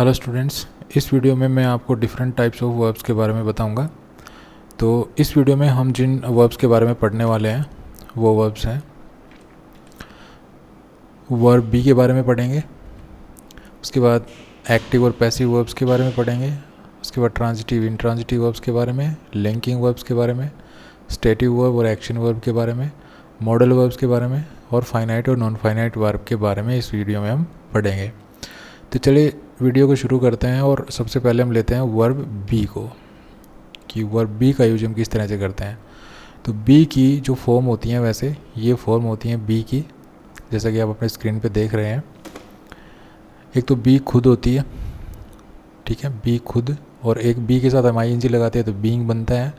Hello students, इस video में मैं आपको डिफरेंट टाइप्स ऑफ वर्ब्स के बारे में बताऊंगा। तो इस वीडियो में हम जिन वर्ब्स के बारे में पढ़ने वाले हैं वो वर्ब्स हैं, वर्ब बी के बारे में पढ़ेंगे, उसके बाद एक्टिव और पैसिव वर्ब्स के बारे में पढ़ेंगे, उसके बाद ट्रांजिटिव इंट्रांजिटिव वर्ब्स के बारे में, लिंकिंग वर्ब्स के बारे में, स्टेटिव वर्ब और एक्शन वर्ब के बारे में, मॉडल वर्ब्स के बारे में और फाइनाइट और नॉन फाइनाइट वर्ब के बारे में इस वीडियो में हम पढ़ेंगे। तो चलिए वीडियो को शुरू करते हैं और सबसे पहले हम लेते हैं वर्ब बी को, कि वर्ब बी का यूज हम किस तरह से करते हैं। तो बी की जो फॉर्म होती हैं, वैसे ये फॉर्म होती हैं बी की, जैसा कि आप अपने स्क्रीन पे देख रहे हैं। एक तो बी खुद होती है, ठीक है, बी खुद, और एक बी के साथ हम आई एन जी लगाते हैं तो बीइंग बनता है,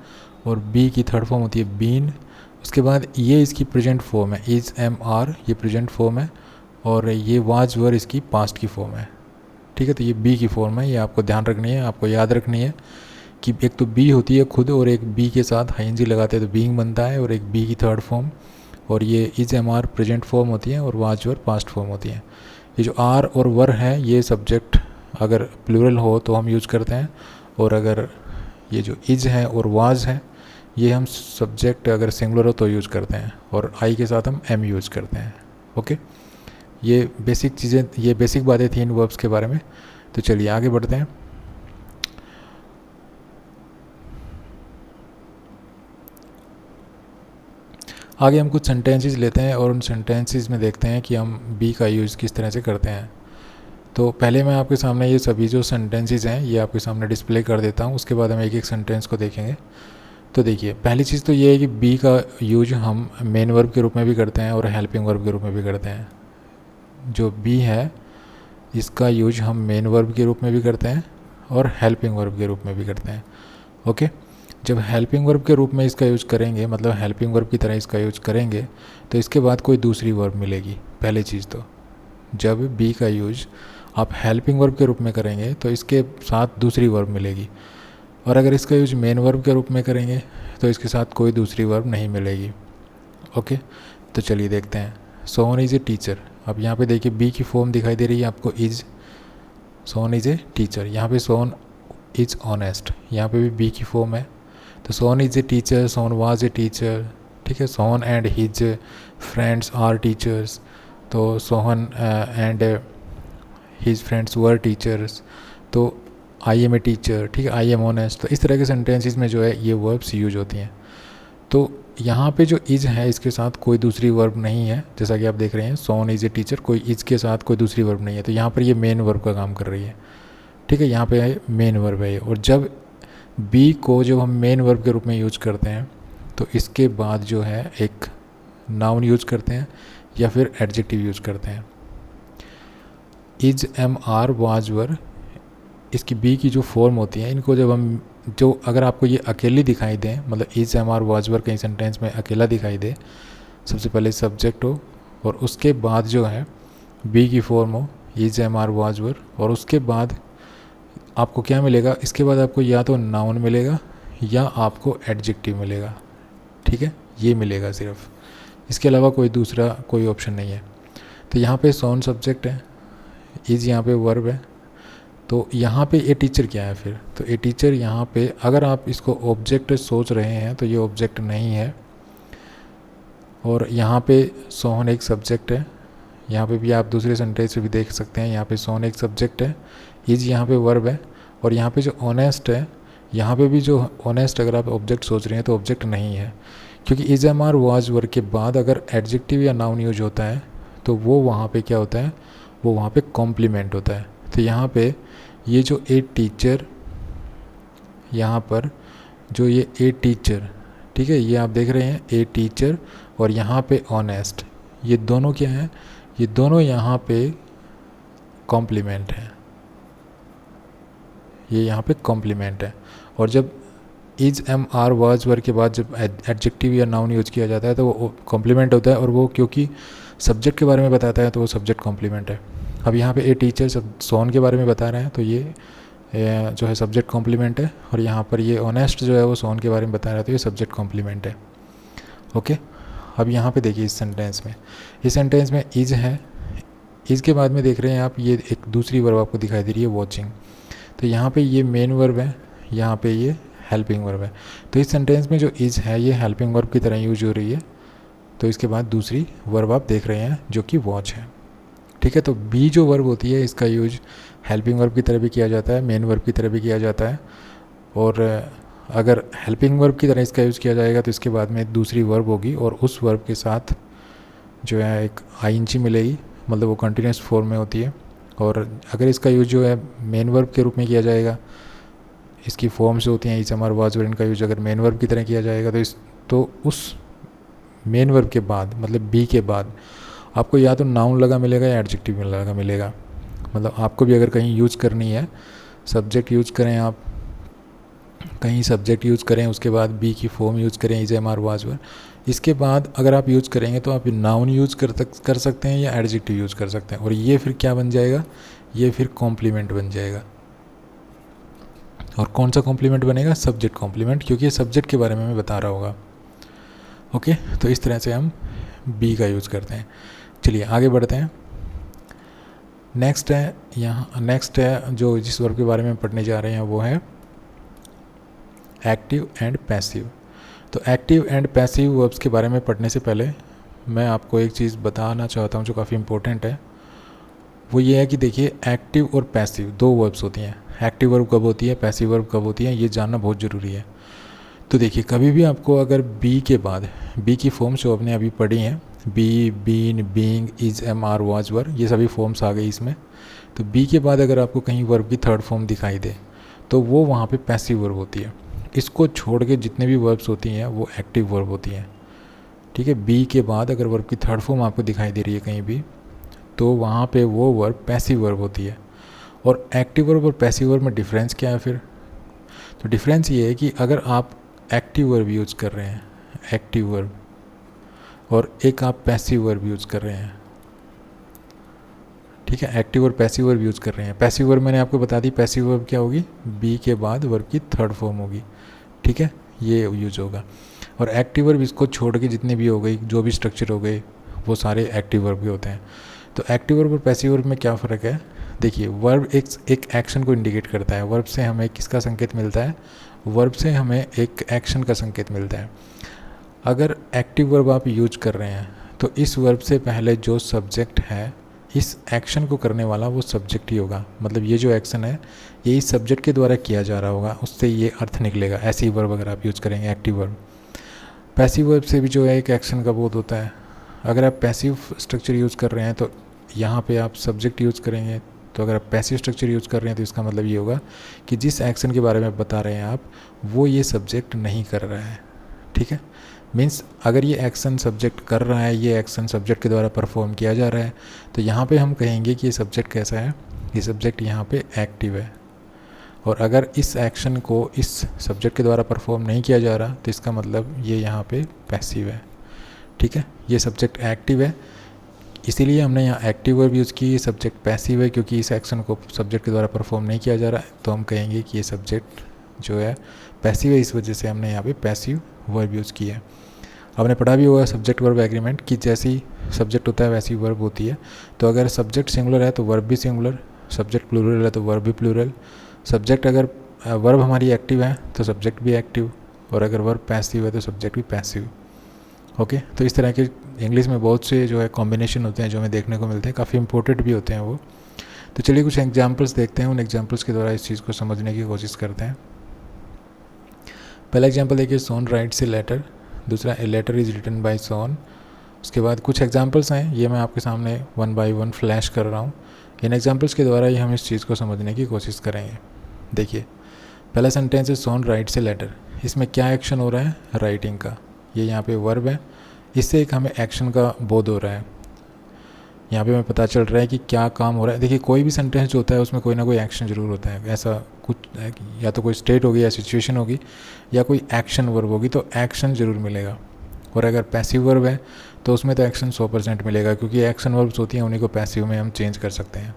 और बी की थर्ड फॉर्म होती है बीन। उसके बाद ये इसकी प्रेजेंट फॉर्म है, इज एम आर, ये प्रेजेंट फॉर्म है, और ये वाज वर इसकी पास्ट की फॉर्म है। ठीक है, तो ये बी की फॉर्म है, ये आपको ध्यान रखनी है, आपको याद रखनी है कि एक तो बी होती है खुद, और एक बी के साथ आई एन जी लगाते हैं तो बीइंग बनता है, और एक बी की थर्ड फॉर्म, और ये is am are present form होती है, और वाज वर पास्ट फॉर्म होती है। ये जो आर और वर है ये सब्जेक्ट अगर प्लूरल हो तो हम यूज़ करते हैं, और अगर ये जो इज है और वाज है ये हम सब्जेक्ट अगर सिंगुलर हो तो यूज़ करते हैं, और आई के साथ हम एम यूज़ करते हैं। ओके, ये बेसिक चीज़ें, ये बेसिक बातें थी इन वर्ब्स के बारे में। तो चलिए आगे बढ़ते हैं। आगे हम कुछ सेंटेंसेस लेते हैं और उन सेंटेंसेस में देखते हैं कि हम बी का यूज़ किस तरह से करते हैं। तो पहले मैं आपके सामने ये सभी जो सेंटेंसेस हैं ये आपके सामने डिस्प्ले कर देता हूँ, उसके बाद हम एक एक सेंटेंस को देखेंगे। तो देखिए, पहली चीज़ तो ये है कि बी का यूज हम मेन वर्ब के रूप में भी करते हैं और हेल्पिंग वर्ब के रूप में भी करते हैं। जो बी है इसका यूज हम मेन वर्ब के रूप में भी करते हैं और हेल्पिंग वर्ब के रूप में भी करते हैं। ओके, जब हेल्पिंग वर्ब के रूप में इसका यूज करेंगे, मतलब हेल्पिंग वर्ब की तरह इसका यूज करेंगे, तो इसके बाद कोई दूसरी वर्ब मिलेगी। पहली चीज़ तो जब बी का यूज आप हेल्पिंग वर्ब के रूप में करेंगे तो इसके साथ दूसरी वर्ब मिलेगी, और अगर इसका यूज मेन वर्ब के रूप में करेंगे तो इसके साथ कोई दूसरी वर्ब नहीं मिलेगी। ओके, तो चलिए देखते हैं। Sohan is a teacher. अब यहाँ पे देखिए बी की फॉर्म दिखाई दे रही है आपको, is, Sohan is a teacher. यहाँ पे सोहन इज ऑनेस्ट, यहाँ पे भी बी की फॉर्म है। तो Sohan is a teacher, Sohan was a teacher, ठीक है। Sohan and his friends are teachers, तो Sohan and his friends were teachers. तो आई एम ए टीचर, ठीक है, आई एम ऑनेस्ट। तो इस तरह के सेंटेंसेस में जो है ये वर्ब्स यूज होती हैं। तो यहाँ पे जो इज है इसके साथ कोई दूसरी वर्ब नहीं है, जैसा कि आप देख रहे हैं सोहन इज़ ए टीचर, कोई इज के साथ कोई दूसरी वर्ब नहीं है, तो यहाँ पर ये मेन वर्ब का काम कर रही है। ठीक है, यहाँ पे है मेन वर्ब है। और जब बी को जब हम मेन वर्ब के रूप में यूज करते हैं तो इसके बाद जो है एक नाउन यूज करते हैं या फिर एडजेक्टिव यूज करते हैं। Is am are was were, इसकी बी की जो फॉर्म होती है, इनको जब हम, जो अगर आपको ये अकेली दिखाई दें, मतलब is am are was were कहीं सेंटेंस में अकेला दिखाई दे, सबसे पहले सब्जेक्ट हो और उसके बाद जो है बी की फॉर्म हो is am are was were, और उसके बाद आपको क्या मिलेगा, इसके बाद आपको या तो नाउन मिलेगा या आपको एडजेक्टिव मिलेगा। ठीक है, ये मिलेगा सिर्फ, इसके अलावा कोई दूसरा कोई ऑप्शन नहीं है। तो यहाँ पे सोहन सब्जेक्ट है, इज यहाँ पे वर्ब है, तो यहाँ पे ए टीचर क्या है फिर, तो ए टीचर यहाँ पे अगर आप इसको ऑब्जेक्ट सोच रहे हैं तो ये ऑब्जेक्ट नहीं है। और यहाँ पे सोहन एक सब्जेक्ट है, यहाँ पे भी आप दूसरे सेंटेंस भी देख सकते हैं, यहाँ पे सोहन एक सब्जेक्ट है, इज यहाँ पे वर्ब है, और यहाँ पे जो ऑनेस्ट है, यहाँ पे भी जो ऑनेस्ट अगर आप ऑब्जेक्ट सोच रहे हैं तो ऑब्जेक्ट नहीं है, क्योंकि is am are was verb के बाद अगर एडजेक्टिव या नाउन यूज होता है तो वो वहाँ पे क्या होता है, वो वहाँ पे कॉम्प्लीमेंट होता है। तो यहाँ पे ये जो ए टीचर, यहाँ पर जो ये ए टीचर, ठीक है, ये आप देख रहे हैं ए टीचर, और यहाँ पे ऑनेस्ट, ये दोनों क्या हैं, ये दोनों यहाँ पे कॉम्प्लीमेंट हैं, ये यहाँ पे कॉम्प्लीमेंट है। और जब is am are was verb के बाद जब एडजेक्टिव या नाउन यूज किया जाता है तो वो कॉम्प्लीमेंट होता है, और वो क्योंकि सब्जेक्ट के बारे में बताता है तो वो सब्जेक्ट कॉम्प्लीमेंट है। अब यहाँ पे ए टीचर सब सोहन के बारे में बता रहे हैं तो ये जो है सब्जेक्ट कॉम्प्लीमेंट है, और यहाँ पर ये ऑनेस्ट जो है वो सोहन के बारे में बता रहा है तो ये सब्जेक्ट कॉम्प्लीमेंट है। ओके, अब यहाँ पे देखिए इस सेंटेंस में इज है, इसके बाद में देख रहे हैं आप, ये एक दूसरी वर्ब आपको दिखाई दे रही है वॉचिंग। तो यहाँ पे ये मेन वर्ब है, यहाँ पे ये हेल्पिंग वर्ब है। तो इस सेंटेंस में जो इज़ है ये हेल्पिंग वर्ब की तरह यूज हो रही है। तो इसके बाद दूसरी वर्ब आप देख रहे हैं जो कि वॉच है। ठीक है, तो बी जो वर्ब होती है इसका यूज हेल्पिंग वर्ब की तरह भी किया जाता है, मेन वर्ब की तरह भी किया जाता है। और अगर हेल्पिंग वर्ब की तरह इसका यूज़ किया जाएगा तो इसके बाद में दूसरी वर्ब होगी और उस वर्ब के साथ जो है एक आईएनजी मिलेगी, मतलब वो कंटिन्यूस फॉर्म में होती है। और अगर इसका यूज जो है मेन वर्ब के रूप में किया जाएगा, इसकी फॉर्म्स होती हैं इज, अमर, वाज, वर, इनका यूज अगर मेन वर्ब की तरह किया जाएगा तो उस मेन वर्ब के बाद, मतलब बी के बाद आपको या तो नाउन लगा मिलेगा या एडजेक्टिव लगा मिलेगा। मतलब आपको भी अगर कहीं यूज करनी है, सब्जेक्ट यूज करें आप, कहीं सब्जेक्ट यूज़ करें, उसके बाद बी की फॉर्म यूज़ करें इज, एम, आर, वाज, वर, इसके बाद अगर आप यूज़ करेंगे तो आप नाउन यूज़ कर सकते हैं या एडजेक्टिव यूज़ कर सकते हैं। और ये फिर क्या बन जाएगा, ये फिर कॉम्प्लीमेंट बन जाएगा। और कौन सा कॉम्प्लीमेंट बनेगा, सब्जेक्ट कॉम्प्लीमेंट, क्योंकि ये सब्जेक्ट के बारे में मैं बता रहा होगा। ओके, तो इस तरह से हम बी का यूज़ करते हैं। चलिए आगे बढ़ते हैं। नेक्स्ट है जो जिस वर्ब के बारे में पढ़ने जा रहे हैं वो है एक्टिव एंड पैसिव। तो एक्टिव एंड पैसिव वर्ब्स के बारे में पढ़ने से पहले मैं आपको एक चीज़ बताना चाहता हूँ जो काफ़ी इंपॉर्टेंट है। वो ये है कि देखिए, एक्टिव और पैसिव दो वर्ब्स होती हैं। एक्टिव वर्ब कब होती है, पैसिव वर्ब कब होती है, ये जानना बहुत ज़रूरी है। तो देखिए, कभी भी आपको अगर बी के बाद, बी की फॉर्म्स जो आपने अभी पढ़ी हैं, be, been, being, is, am, are, was, were, ये सभी फॉर्म्स आ गई इसमें। तो बी के बाद अगर आपको कहीं वर्ब की थर्ड फॉर्म दिखाई दे तो वो वहाँ पे पैसिव वर्ब होती है। इसको छोड़ के जितने भी वर्ब्स होती हैं वो एक्टिव वर्ब होती हैं। ठीक है, बी के बाद अगर वर्ब की थर्ड फॉर्म आपको दिखाई दे रही है कहीं भी तो वहाँ पे वो वर्ब पैसिव वर्ब होती है। और एक्टिव वर्ब और पैसिव वर्ब में डिफरेंस क्या है फिर? तो डिफरेंस ये है कि अगर आप एक्टिव वर्ब यूज़ कर रहे हैं, एक्टिव वर्ब, और एक आप पैसिव वर्ब यूज़ कर रहे हैं, ठीक है, एक्टिव और पैसिव वर्ब यूज़ कर रहे हैं। पैसिव वर्ब मैंने आपको बता दी, पैसिव वर्ब क्या होगी, बी के बाद वर्ब की थर्ड फॉर्म होगी। ठीक है, ये यूज होगा। और एक्टिव वर्ब इसको छोड़ के जितने भी हो गई, जो भी स्ट्रक्चर हो गए, वो सारे एक्टिव वर्ब भी होते हैं। तो एक्टिव वर्ब और पैसिव वर्ब में क्या फ़र्क है? देखिए, वर्ब एक एक्शन को इंडिकेट करता है। वर्ब से हमें किसका संकेत मिलता है? वर्ब से हमें एक एक्शन का संकेत मिलता है। अगर एक्टिव वर्ब आप यूज कर रहे हैं तो इस वर्ब से पहले जो सब्जेक्ट है, इस एक्शन को करने वाला वो सब्जेक्ट ही होगा। मतलब ये जो एक्शन है ये इस सब्जेक्ट के द्वारा किया जा रहा होगा, उससे ये अर्थ निकलेगा। ऐसी वर्ब अगर आप यूज़ करेंगे एक्टिव वर्ब। पैसिव वर्ब से भी जो है एक एक्शन का बोध होता है। अगर आप पैसिव स्ट्रक्चर यूज़ कर रहे हैं तो यहाँ पे आप सब्जेक्ट यूज़ करेंगे। तो अगर आप पैसिव स्ट्रक्चर यूज़ कर रहे हैं तो इसका मतलब ये होगा कि जिस एक्शन के बारे में बता रहे हैं आप, वो ये सब्जेक्ट नहीं कर रहा है। ठीक है, मीन्स अगर ये एक्शन सब्जेक्ट कर रहा है, ये एक्शन सब्जेक्ट के द्वारा परफॉर्म किया जा रहा है, तो यहाँ पे हम कहेंगे कि ये सब्जेक्ट कैसा है, ये सब्जेक्ट यहाँ पे एक्टिव है। और अगर इस एक्शन को इस सब्जेक्ट के द्वारा परफॉर्म नहीं किया जा रहा तो इसका मतलब ये यहाँ पे पैसिव है। ठीक है, ये सब्जेक्ट एक्टिव है, इसीलिए हमने यहाँ एक्टिव वर्ब यूज़ की। सब्जेक्ट पैसिव है क्योंकि इस एक्शन को सब्जेक्ट के द्वारा परफॉर्म नहीं किया जा रहा है, तो हम कहेंगे कि ये सब्जेक्ट जो है पैसिव है, इस वजह से हमने यहाँ पे पैसिव वर्ब यूज़ की है। आपने पढ़ा भी होगा सब्जेक्ट वर्ब एग्रीमेंट कि जैसी सब्जेक्ट होता है वैसी वर्ब होती है। तो अगर सब्जेक्ट सिंगुलर है तो वर्ब भी सिंगुलर, सब्जेक्ट प्लूरल है तो वर्ब भी प्लूरल। सब्जेक्ट अगर वर्ब हमारी एक्टिव है तो सब्जेक्ट भी एक्टिव, और अगर वर्ब पैसिव है तो सब्जेक्ट भी पैसिव। ओके, तो इस तरह के इंग्लिश में बहुत से जो है कॉम्बिनेशन होते हैं जो हमें देखने को मिलते हैं, काफ़ी इंपॉर्टेंट भी होते हैं वो। तो चलिए कुछ एग्जाम्पल्स देखते हैं, उन एग्जाम्पल्स के द्वारा इस चीज़ को समझने की कोशिश करते हैं। पहला एग्जाम्पल देखिए, सोन राइट्स ए लेटर। दूसरा, a letter is written by son. उसके बाद कुछ एग्जाम्पल्स हैं, ये मैं आपके सामने वन बाय वन फ्लैश कर रहा हूँ। इन एग्जाम्पल्स के द्वारा ही हम इस चीज़ को समझने की कोशिश करेंगे। देखिए, पहला सेंटेंस है सोन राइट्स ए लेटर। इसमें क्या एक्शन हो रहा है? राइटिंग का। ये यहाँ पे वर्ब है, इससे एक हमें एक्शन का बोध हो रहा है। यहाँ पे हमें पता चल रहा है कि क्या काम हो रहा है। देखिए, कोई भी सेंटेंस जो होता है उसमें कोई ना कोई एक्शन ज़रूर होता है। ऐसा कुछ है कि या तो कोई स्टेट होगी या सिचुएशन होगी या कोई एक्शन वर्ब होगी, तो एक्शन ज़रूर मिलेगा। और अगर पैसिव वर्ब है तो उसमें तो एक्शन 100% मिलेगा, क्योंकि एक्शन वर्ब्स होती हैं उन्हीं को पैसिव में हम चेंज कर सकते हैं।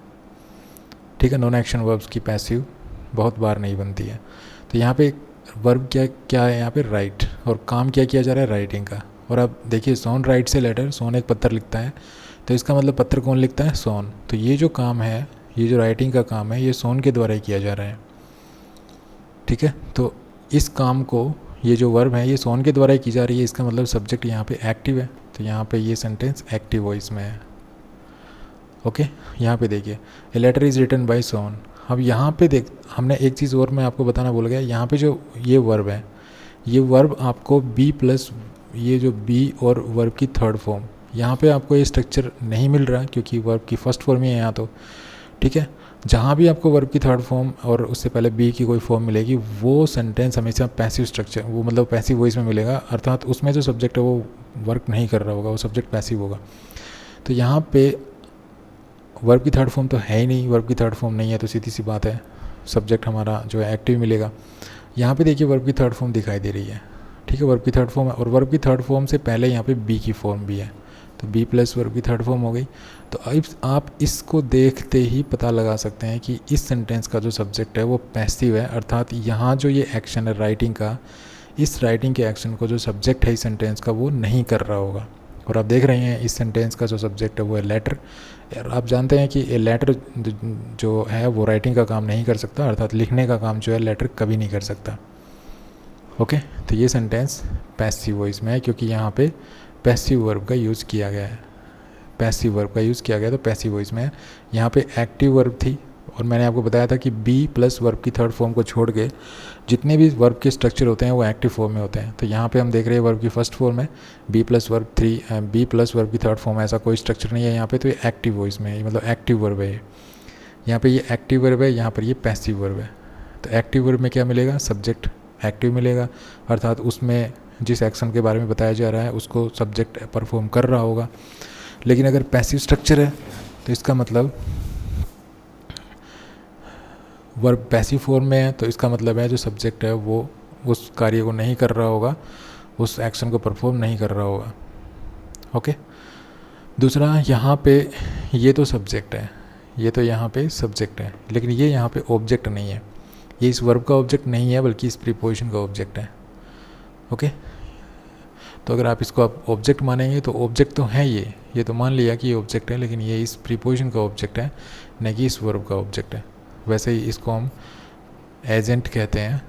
ठीक है, नॉन एक्शन वर्ब्स की पैसिव बहुत बार नहीं बनती है। तो यहाँ पे वर्ब क्या है यहाँ पे? राइट। और काम क्या किया जा रहा है? राइटिंग का। और अब देखिए, सोन राइट से लेटर, सोन एक पत्थर लिखता है, तो इसका मतलब पत्र कौन लिखता है? सोन। तो ये जो काम है, ये जो राइटिंग का काम है, ये सोन के द्वारा ही किया जा रहा है। ठीक है, तो इस काम को, ये जो वर्ब है ये सोन के द्वारा ही की जा रही है, इसका मतलब सब्जेक्ट यहाँ पे एक्टिव है। तो यहाँ पे ये सेंटेंस एक्टिव वॉइस में है। ओके, यहाँ पे देखिए, a letter is written by son. अब यहाँ पे देख, हमने एक चीज़ और मैं आपको बताना भूल गया, यहाँ पे जो ये वर्ब है, ये वर्ब आपको बी प्लस, ये जो बी और वर्ब की थर्ड फॉर्म, यहाँ पे आपको ये स्ट्रक्चर नहीं मिल रहा क्योंकि वर्ब की फर्स्ट फॉर्म ही है यहाँ तो। ठीक है, जहाँ भी आपको वर्ब की थर्ड फॉर्म और उससे पहले बी की कोई फॉर्म मिलेगी, वो सेंटेंस हमेशा पैसिव स्ट्रक्चर, वो मतलब पैसिव वॉइस में मिलेगा, अर्थात उसमें जो सब्जेक्ट है वो वर्क नहीं कर रहा होगा, वो सब्जेक्ट पैसिव होगा। तो यहाँ पे वर्ब की थर्ड फॉर्म तो है ही नहीं, वर्ब की थर्ड फॉर्म नहीं है तो सीधी सी बात है सब्जेक्ट हमारा जो है एक्टिव मिलेगा। यहाँ पे देखिए वर्ब की थर्ड फॉर्म दिखाई दे रही है। ठीक है, वर्ब की थर्ड फॉर्म है, और वर्ब की थर्ड फॉर्म से पहले यहाँ पे बी की फॉर्म भी है, तो बी प्लस वर्ब की थर्ड फॉर्म हो गई। तो अब आप इसको देखते ही पता लगा सकते हैं कि इस सेंटेंस का जो सब्जेक्ट है वो पैसिव है, अर्थात यहाँ जो ये एक्शन है राइटिंग का, इस राइटिंग के एक्शन को जो सब्जेक्ट है इस सेंटेंस का वो नहीं कर रहा होगा। और आप देख रहे हैं इस सेंटेंस का जो सब्जेक्ट है वो है लेटर। और आप जानते हैं कि ये लेटर जो है वो राइटिंग का काम नहीं कर सकता, अर्थात लिखने का काम जो है लेटर कभी नहीं कर सकता। ओके, तो ये सेंटेंस पैसिव वॉइस में है क्योंकि यहाँ पे पैसिव वर्ब का यूज़ किया गया है, पैसिव वर्ब का यूज़ किया गया, तो पैसिव वॉइस में है। यहाँ पे एक्टिव वर्ब थी, और मैंने आपको बताया था कि बी प्लस वर्ब की थर्ड फॉर्म को छोड़ के जितने भी वर्ब के स्ट्रक्चर होते हैं वो एक्टिव फॉर्म में होते हैं। तो यहाँ पे हम देख रहे हैं वर्ब की फर्स्ट फॉर्म है बी प्लस वर्ब की थर्ड फॉर्म है, ऐसा कोई स्ट्रक्चर नहीं है यहाँ पे, तो ये एक्टिव वॉइस में है, मतलब एक्टिव वर्ब है ये। यहाँ पे ये एक्टिव वर्ब है, यहाँ पर ये पैसिव वर्ब है। तो एक्टिव वर्ब में क्या मिलेगा? सब्जेक्ट एक्टिव मिलेगा, अर्थात उसमें जिस एक्शन के बारे में बताया जा रहा है उसको सब्जेक्ट परफॉर्म कर रहा होगा। लेकिन अगर पैसिव स्ट्रक्चर है तो इसका मतलब वर्ब पैसिव फॉर्म में है, तो इसका मतलब है जो सब्जेक्ट है वो उस कार्य को नहीं कर रहा होगा, उस एक्शन को परफॉर्म नहीं कर रहा होगा। ओके, दूसरा यहाँ पे ये तो सब्जेक्ट है, ये तो यहाँ पे सब्जेक्ट है, लेकिन ये यहाँ पे ऑब्जेक्ट नहीं है, ये इस वर्ब का ऑब्जेक्ट नहीं है बल्कि इस प्रीपोजिशन का ऑब्जेक्ट है। ओके, तो अगर आप इसको आप ऑब्जेक्ट मानेंगे तो ऑब्जेक्ट तो है ये तो मान लिया कि ये ऑब्जेक्ट है, लेकिन ये इस प्रीपोजिशन का ऑब्जेक्ट है, न कि इस वर्ब का ऑब्जेक्ट है। वैसे ही इसको हम एजेंट कहते हैं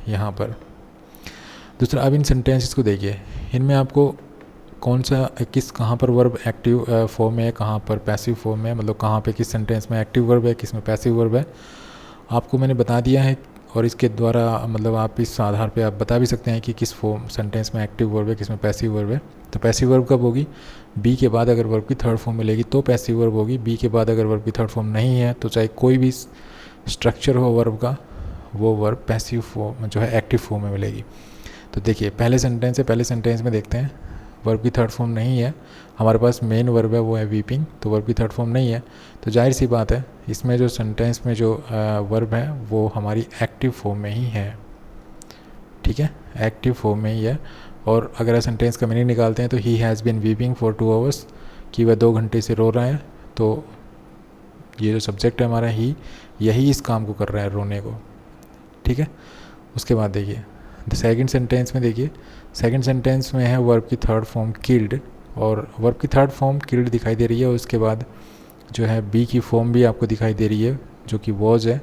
यहाँ पर। दूसरा, अब इन सेंटेंसेस को देखिए, इनमें आपको कौन सा कहाँ पर वर्ब एक्टिव फॉर्म में है, कहाँ पर पैसिव फॉर्म में है, मतलब कहाँ पे किस सेंटेंस में एक्टिव वर्ब है, किस में पैसिव वर्ब है, आपको मैंने बता दिया है। और इसके द्वारा मतलब आप इस आधार पे आप बता भी सकते हैं कि किस फॉर्म सेंटेंस में एक्टिव वर्ब है, किस में पैसिव वर्ब है। तो पैसिव वर्ब कब होगी? बी के बाद अगर वर्ब की थर्ड फॉर्म मिलेगी तो पैसिव वर्ब होगी। बी के बाद अगर वर्ब की थर्ड फॉर्म नहीं है तो चाहे कोई भी स्ट्रक्चर हो वर्ब का, वो वर्ब पैसिव फॉर्म जो है एक्टिव फॉर्म में मिलेगी। तो देखिए पहले सेंटेंस है, पहले सेंटेंस में देखते हैं वर्ब की थर्ड फॉर्म नहीं है, हमारे पास मेन वर्ब है वो है वीपिंग, तो वर्ब की थर्ड फॉर्म नहीं है, तो जाहिर सी बात है इसमें जो सेंटेंस में जो वर्ब है वो हमारी एक्टिव फॉर्म में ही है। ठीक है, एक्टिव फॉर्म में ही है। और अगर सेंटेंस का मीनिंग निकालते हैं तो he has been weeping for 2 hours, कि वह 2 घंटे से रो रहा है, तो ये जो सब्जेक्ट है हमारा ही, यही इस काम को कर रहा है, रोने को। ठीक है, उसके बाद देखिए सेकंड सेंटेंस में, देखिए सेकंड सेंटेंस में है वर्ब की थर्ड फॉर्म किल्ड, और वर्ब की थर्ड फॉर्म किल्ड दिखाई दे रही है, और उसके बाद जो है बी की फॉर्म भी आपको दिखाई दे रही है जो कि वॉज है,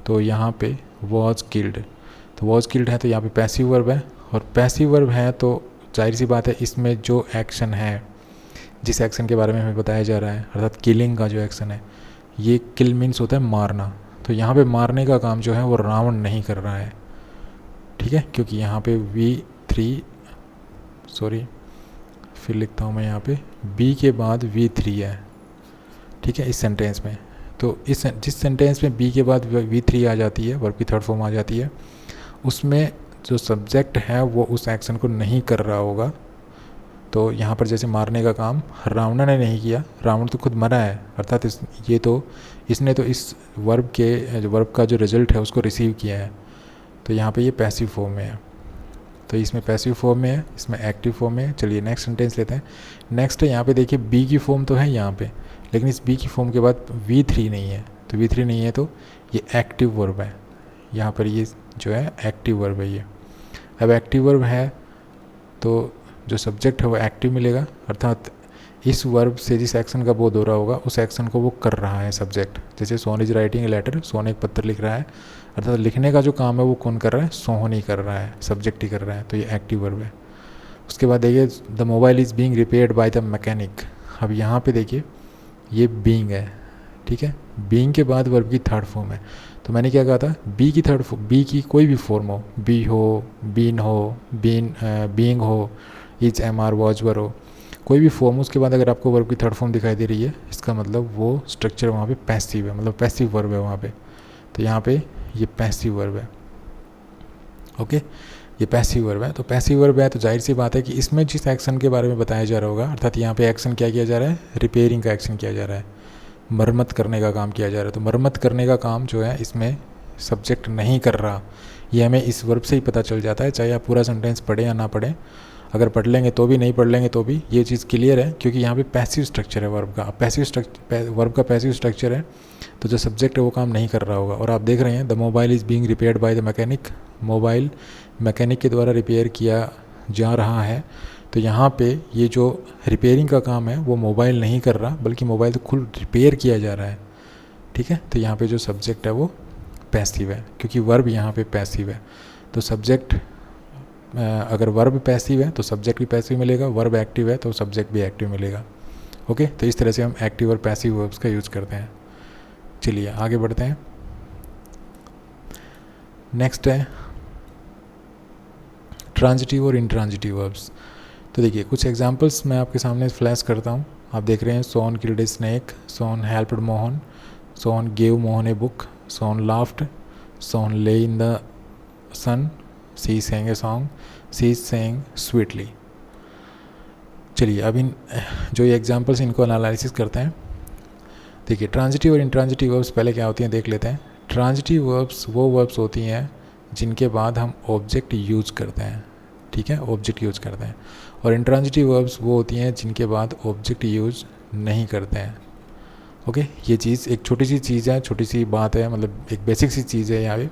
तो यहाँ पे वॉज किल्ड, तो वॉज किल्ड है तो यहाँ पे पैसिव वर्ब है, और पैसिव वर्ब है तो जाहिर सी बात है इसमें जो एक्शन है, जिस एक्शन के बारे में हमें बताया जा रहा है, अर्थात किलिंग का जो एक्शन है, ये किल मीन्स होता है मारना, तो यहाँ पे मारने का काम जो है वो रावण नहीं कर रहा है। ठीक है, क्योंकि यहाँ पे फिर लिखता हूँ मैं यहाँ पे बी के बाद V3 है। ठीक है, इस सेंटेंस में, तो जिस सेंटेंस में बी के बाद V3 आ जाती है, वर्ब की थर्ड फॉर्म आ जाती है, उसमें जो सब्जेक्ट है वो उस एक्शन को नहीं कर रहा होगा। तो यहाँ पर जैसे मारने का काम रावण ने नहीं किया, रावण तो खुद मरा है, अर्थात इसने तो इस वर्ब का जो रिजल्ट है उसको रिसीव किया है, तो यहाँ पे ये पैसिव फॉर्म में है, तो इसमें पैसिव फॉर्म में है, इसमें एक्टिव फॉर्म में है। चलिए नेक्स्ट सेंटेंस लेते हैं। नेक्स्ट है यहाँ पे देखिए बी की फॉर्म तो है यहाँ पे, लेकिन इस बी की फॉर्म के बाद V3 नहीं है, तो V3 नहीं है तो ये एक्टिव वर्ब है, यहाँ पर ये जो है एक्टिव वर्ब है ये। अब एक्टिव वर्ब है तो जो सब्जेक्ट है वो एक्टिव मिलेगा, अर्थात इस वर्ब से जिस एक्शन का बोध हो रहा होगा उस एक्शन को वो कर रहा है सब्जेक्ट। जैसे Sohan is writing a letter, Sohan एक पत्र लिख रहा है, अर्थात लिखने का जो काम है वो कौन कर रहा है, सोहन ही कर रहा है, सब्जेक्ट ही कर रहा है, तो ये एक्टिव वर्ब है। उसके बाद देखिए the mobile is being repaired by the mechanic. अब यहाँ पे देखिए ये बीइंग है, ठीक है, बीइंग के बाद वर्ब की थर्ड फॉर्म है। तो मैंने क्या कहा था, बी की थर्ड बी की कोई भी फॉर्म हो, बी हो, बीन हो, बीइंग हो, is am are was were हो, कोई भी फॉर्म, उसके बाद अगर आपको वर्ब की थर्ड फॉर्म दिखाई दे रही है, इसका मतलब वो स्ट्रक्चर वहाँ पे पैसिव है, मतलब पैसिव वर्ब है वहाँ पे। तो यहाँ पे ये पैसिव वर्ब है, ओके, ये पैसिव वर्ब है। तो पैसिव वर्ब है तो जाहिर सी बात है कि इसमें जिस एक्शन के बारे में बताया जा रहा होगा, अर्थात यहाँ पे एक्शन क्या किया जा रहा है, रिपेयरिंग का एक्शन किया जा रहा है, मरम्मत करने का काम किया जा रहा है। तो मरम्मत करने का काम जो है इसमें सब्जेक्ट नहीं कर रहा, ये हमें इस वर्ब से ही पता चल जाता है, चाहे आप पूरा सेंटेंस पढ़ें या ना पढ़ें। अगर पढ़ लेंगे तो भी, नहीं पढ़ लेंगे तो भी ये चीज़ क्लियर है, क्योंकि यहाँ पे पैसिव स्ट्रक्चर है वर्ब का। वर्ब का पैसिव स्ट्रक्चर है तो जो सब्जेक्ट है वो काम नहीं कर रहा होगा। और आप देख रहे हैं the mobile is being repaired by the mechanic, mobile mechanic के द्वारा रिपेयर किया जा रहा है। तो यहाँ पे ये जो रिपेयरिंग का काम है वो मोबाइल नहीं कर रहा, बल्कि मोबाइल तो खुद रिपेयर किया जा रहा है, ठीक है। तो यहाँ पे जो सब्जेक्ट है वो पैसिव है, क्योंकि वर्ब यहाँ पे पैसिव है। तो सब्जेक्ट, अगर वर्ब पैसिव है तो सब्जेक्ट भी पैसिव मिलेगा, वर्ब एक्टिव है तो सब्जेक्ट भी एक्टिव मिलेगा, ओके। तो इस तरह से हम एक्टिव और पैसिव वर्ब्स का यूज़ करते हैं। चलिए आगे बढ़ते हैं। नेक्स्ट है ट्रांजिटिव और इंट्रांजिटिव वर्ब्स। तो देखिए कुछ एग्जांपल्स मैं आपके सामने फ्लैश करता हूँ। आप देख रहे हैं Sohan killed a snake, Sohan helped Mohan, Sohan gave Mohan a book, Sohan laughed, Sohan lay in the sun, she sang a song, she sang sweetly. चलिए अब इन जो ये एग्जांपल्स इनको एनालिसिस करते हैं। देखिए ट्रांजिटिव और इंट्रांजिटिव वर्ब्स पहले क्या होती हैं देख लेते हैं। ट्रांजिटिव वर्ब्स वो वर्ब्स होती हैं जिनके बाद हम ऑब्जेक्ट यूज करते हैं, ठीक है, ऑब्जेक्ट यूज करते हैं। और इंट्रांजिटिव वर्ब्स वो होती हैं जिनके बाद ऑब्जेक्ट यूज नहीं करते हैं, ओके। ये चीज़ एक छोटी सी चीज़ है, छोटी सी बात है, मतलब एक बेसिक सी चीज़ है यहाँ पे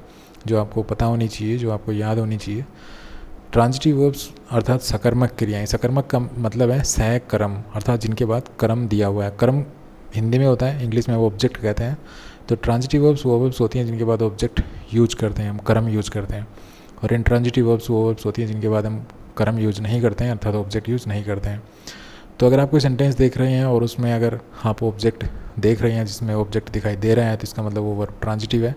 जो आपको पता होनी चाहिए, जो आपको याद होनी चाहिए। ट्रांजिटिव वर्ब्स अर्थात सकर्मक क्रियाएं, सकर्मक का मतलब है सहकर्म, अर्थात जिनके बाद कर्म दिया हुआ है। कर्म हिंदी में होता है, इंग्लिश में वो ऑब्जेक्ट कहते हैं। तो ट्रांजिटिव वर्ब्स वो वर्ब्स होती हैं जिनके बाद ऑब्जेक्ट यूज करते हैं, हम कर्म यूज करते हैं। और इंट्रांजिटिव वर्ब्स वो वर्ब्स होती हैं जिनके बाद हम कर्म यूज नहीं करते हैं, अर्थात ऑब्जेक्ट यूज नहीं करते हैं। तो अगर आप कोई सेंटेंस देख रहे हैं और उसमें अगर आप ऑब्जेक्ट देख रहे हैं जिसमें ऑब्जेक्ट दिखाई दे रहा है तो इसका मतलब वो वर्ब ट्रांजिटिव है।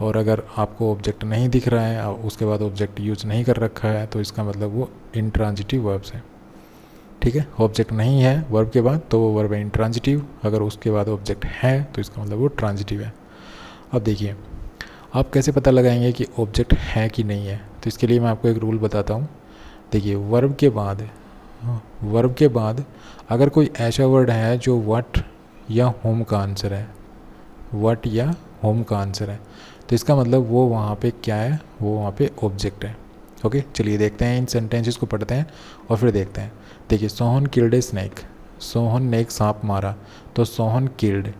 और अगर आपको ऑब्जेक्ट नहीं दिख रहा है और उसके बाद ऑब्जेक्ट यूज नहीं कर रखा है तो इसका मतलब वो इंट्रांजिटिव वर्ब्स है, ठीक है। ऑब्जेक्ट नहीं है वर्ब के बाद तो वो वर्ब है इंट्रांजिटिव, अगर उसके बाद ऑब्जेक्ट है तो इसका मतलब वो ट्रांजिटिव है। अब देखिए आप कैसे पता लगाएंगे कि ऑब्जेक्ट है कि नहीं है। तो इसके लिए मैं आपको एक रूल बताता हूँ। देखिए वर्ब के बाद अगर कोई ऐसा वर्ड है जो व्हाट या होम का आंसर है, व्हाट या होम का आंसर है, तो इसका मतलब वो वहाँ पे क्या है, वो वहाँ पे ऑब्जेक्ट है, ओके। चलिए देखते हैं इन सेंटेंसेस को पढ़ते हैं और फिर देखते हैं। देखिए Sohan killed a snake, Sohan ने एक सांप मारा, तो सोहन किल्ड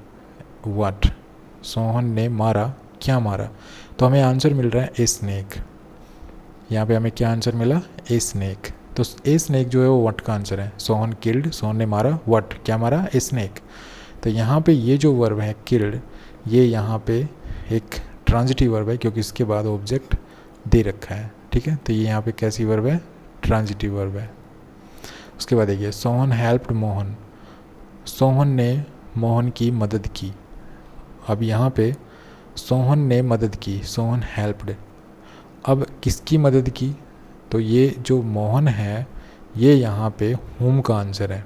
व्हाट, सोहन ने मारा, क्या मारा, तो हमें आंसर मिल रहा है ए स्नेक। यहाँ पे हमें क्या आंसर मिला, ए स्नेक। तो ए स्नेक जो है वो व्हाट का आंसर है। सोहन किल्ड, सोहन ने मारा, व्हाट क्या मारा, ए स्नेक। तो यहाँ पे ये जो वर्ब है किल्ड, ये यहाँ पे एक ट्रांजिटिव वर्ब है क्योंकि इसके बाद ऑब्जेक्ट दे रखा है, ठीक है। तो ये यहाँ पे कैसी वर्ब है, ट्रांजिटिव वर्ब है। उसके बाद देखिए सोहन हेल्प्ड मोहन, सोहन ने मोहन की मदद की। अब यहाँ पे सोहन ने मदद की, सोहन हेल्प्ड, अब किसकी मदद की, तो ये जो मोहन है ये यहाँ पे होम का आंसर है,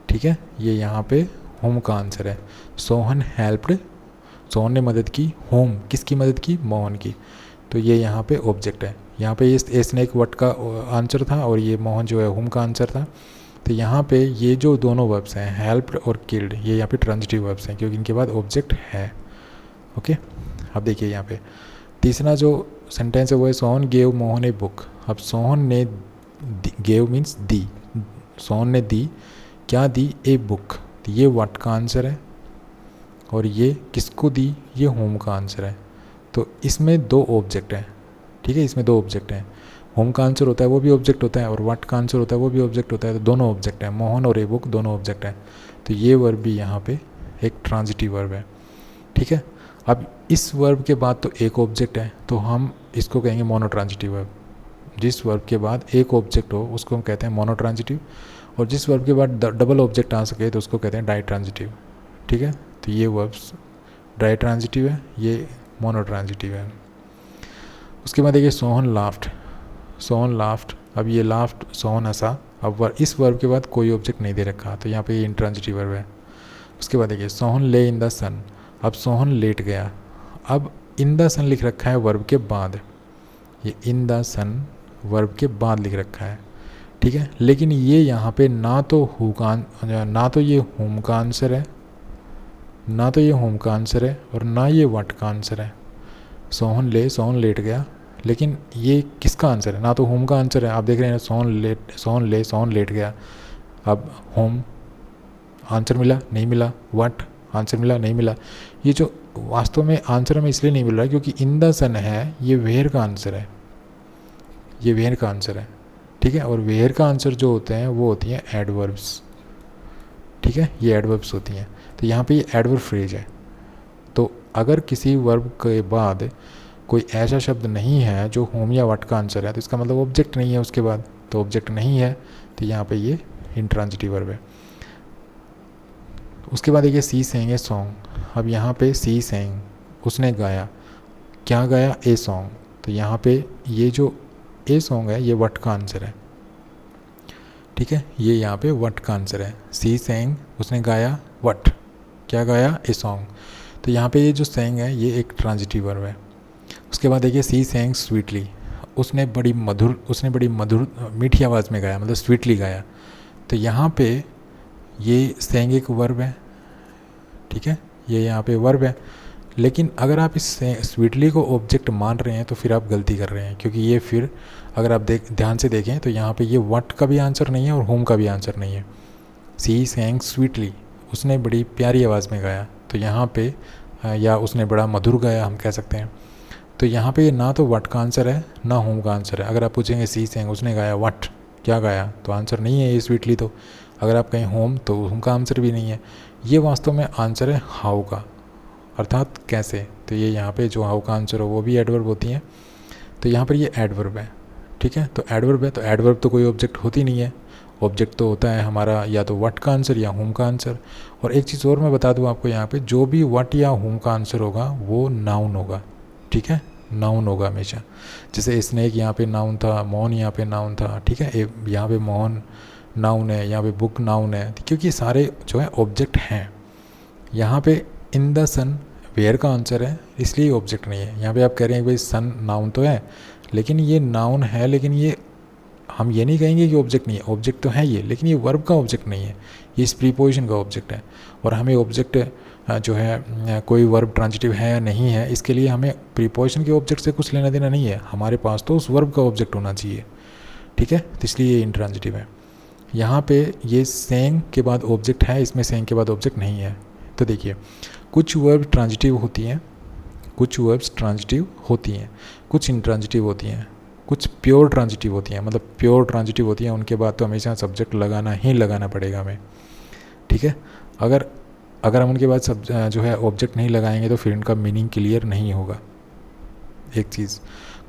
ठीक है, ये यहाँ पे होम का आंसर है। सोहन हेल्प्ड, सोहन ने मदद की, होम किसकी मदद की, मोहन की, तो ये यहाँ पे ऑब्जेक्ट है। यहाँ पे ये स्नेक व्हाट का आंसर था और ये मोहन जो है होम का आंसर था। तो यहाँ पे ये जो दोनों वर्ब्स हैं हेल्प्ड और किल्ड, ये यहाँ पे ट्रांजिटिव वर्ब्स हैं क्योंकि इनके बाद ऑब्जेक्ट है, ओके। अब देखिए यहाँ पे तीसरा जो सेंटेंस है वो है Sohan gave Mohan a book. अब सोहन ने गेव मीन्स दी, सोहन ने दी, क्या दी, ए बुक, तो ये व्हाट का आंसर है और ये किसको दी, ये होम का आंसर है। तो इसमें दो ऑब्जेक्ट हैं, ठीक है, इसमें दो ऑब्जेक्ट हैं। होम का आंसर होता है वो भी ऑब्जेक्ट होता है और व्हाट का आंसर होता है वो भी ऑब्जेक्ट होता है, तो दोनों ऑब्जेक्ट हैं, मोहन और ए बुक दोनों ऑब्जेक्ट हैं। तो ये वर्ब भी यहाँ पे एक ट्रांजिटिव वर्ब है, ठीक है। अब इस वर्ब के बाद तो एक ऑब्जेक्ट है, तो हम इसको कहेंगे मोनोट्रांजिटिव वर्ब। जिस वर्ब के बाद एक ऑब्जेक्ट हो उसको हम कहते हैं मोनोट्रांजिटिव, और जिस वर्ब के बाद डबल ऑब्जेक्ट आ सके तो उसको कहते हैं डाइट्रांजिटिव, ठीक है। तो ये वर्ब्स डाइट्रांजिटिव है, ये मोनोट्रांजिटिव है। उसके बाद देखिए सोहन लाफ्ट, सोहन लाफ्ट। अब ये लाफ्ट, सोहन हंसा। अब इस वर्ब के बाद कोई ऑब्जेक्ट नहीं दे रखा, तो यहाँ पे ये इंट्रांजिटिव वर्ब है। उसके बाद देखिए सोहन ले इन द सन। अब सोहन लेट गया। अब इन द सन लिख रखा है वर्ब के बाद, ये इन द सन वर्ब के बाद लिख रखा है, ठीक है। लेकिन ये यहाँ पे ना तो हु का, ना तो ये होम का आंसर है, ना तो ये होम का आंसर है और ना ये व्हाट का आंसर है। सोहन ले, सोहन लेट गया, लेकिन ये किसका आंसर है? ना तो होम का आंसर है, आप देख रहे हैं सोहन लेट, सोहन ले, सोहन लेट गया। अब होम आंसर मिला नहीं मिला, व्हाट आंसर मिला नहीं मिला। ये जो वास्तव में आंसर हमें इसलिए नहीं मिल रहा है क्योंकि इन द सन है, ये वेयर का आंसर है, ये वेयर का आंसर है, ठीक है। और वेयर का आंसर जो होते हैं वो होती हैं एडवर्ब्स, ठीक है, ये एडवर्ब्स होती हैं। तो यहाँ पे ये एडवर्ब फ्रेज है। तो अगर किसी वर्ब के बाद कोई ऐसा शब्द नहीं है जो होम या व्हाट का आंसर है, तो इसका मतलब ऑब्जेक्ट नहीं है उसके बाद, तो ऑब्जेक्ट नहीं है, तो यहाँ पे ये इंट्रांजिटिव वर्ब है। उसके बाद देखिए सी सेंग ए सॉन्ग। अब यहाँ पे सी सेंग, उसने गाया, क्या गाया? A song. तो यहाँ पे ये जो ए सॉन्ग है ये व्हाट का आंसर है, ठीक है, ये यहाँ पे व्हाट का आंसर है। सी सेंग, उसने गाया व्हाट, क्या गाया? A song. तो यहाँ पे ये जो सेंग है ये एक ट्रांजिटिव वर्ब है। उसके बाद देखिए सी सेंग स्वीटली, उसने बड़ी मधुर मीठी आवाज़ में गाया, मतलब स्वीटली गाया। तो यहाँ पे ये सेंग एक वर्ब है, ठीक है, ये यहाँ पे वर्ब है। लेकिन अगर आप इस स्वीटली को ऑब्जेक्ट मान रहे हैं तो फिर आप गलती कर रहे हैं, क्योंकि ये फिर अगर आप ध्यान से देखें तो यहाँ पे ये व्हाट का भी आंसर नहीं है और होम का भी आंसर नहीं है। सी सेंग स्वीटली, उसने बड़ी प्यारी आवाज़ में गाया, तो यहाँ पे या उसने बड़ा मधुर गाया हम कह सकते हैं। तो यहाँ पे ये ना तो व्हाट का आंसर है ना होम का आंसर है। अगर आप पूछेंगे सी सेंग, उसने गाया व्हाट, क्या गाया, तो आंसर नहीं है ये स्वीटली। तो अगर आप कहें होम, तो होम का आंसर भी नहीं है। ये वास्तव में आंसर है हाउ का, अर्थात कैसे। तो ये यहाँ पे जो हाउ का आंसर हो वो भी एडवर्ब होती हैं। तो यहाँ पर ये एडवर्ब है, ठीक है। तो एडवर्ब है, तो एडवर्ब तो कोई ऑब्जेक्ट होती नहीं है, ऑब्जेक्ट तो होता है हमारा या तो व्हाट का आंसर या होम का आंसर। और एक चीज़ और मैं बता दूँ आपको, यहाँ पे जो भी व्हाट या होम का आंसर होगा वो नाउन होगा, ठीक है, नाउन होगा हमेशा। जैसे स्नेक यहाँ पे नाउन था, मोहन यहाँ पे नाउन था, ठीक है, यहाँ पे मोहन नाउन है, यहाँ पे बुक नाउन है, क्योंकि सारे जो है ऑब्जेक्ट हैं। यहाँ पे इन द सन वेयर का आंसर है, इसलिए ऑब्जेक्ट नहीं है। यहाँ पे आप कह रहे हैं भाई सन नाउन तो है, लेकिन ये नाउन है, लेकिन ये हम ये नहीं कहेंगे कि ऑब्जेक्ट नहीं है, ऑब्जेक्ट तो है ये, लेकिन ये वर्ब का ऑब्जेक्ट नहीं है, ये इस प्रीपोजिशन का ऑब्जेक्ट है। और हमें ऑब्जेक्ट जो है कोई वर्ब ट्रांजिटिव है या नहीं है, इसके लिए हमें प्रीपोजिशन के ऑब्जेक्ट से कुछ लेना देना नहीं है, हमारे पास तो उस वर्ब का ऑब्जेक्ट होना चाहिए, ठीक है। तो इसलिए ये इंट्रांजिटिव है। यहाँ पे ये सेंग के बाद ऑब्जेक्ट है, इसमें सेंग के बाद ऑब्जेक्ट नहीं है। तो देखिए कुछ वर्ब ट्रांजिटिव होती हैं, कुछ वर्ब्स ट्रांजिटिव होती हैं, कुछ इंट्रांजिटिव होती हैं, कुछ प्योर ट्रांजिटिव होती हैं। मतलब प्योर ट्रांजिटिव होती हैं, उनके बाद तो हमेशा सब्जेक्ट लगाना ही लगाना पड़ेगा हमें, ठीक है। अगर हम उनके बाद सब जो है ऑब्जेक्ट नहीं लगाएंगे तो फिर उनका मीनिंग क्लियर नहीं होगा। एक चीज़,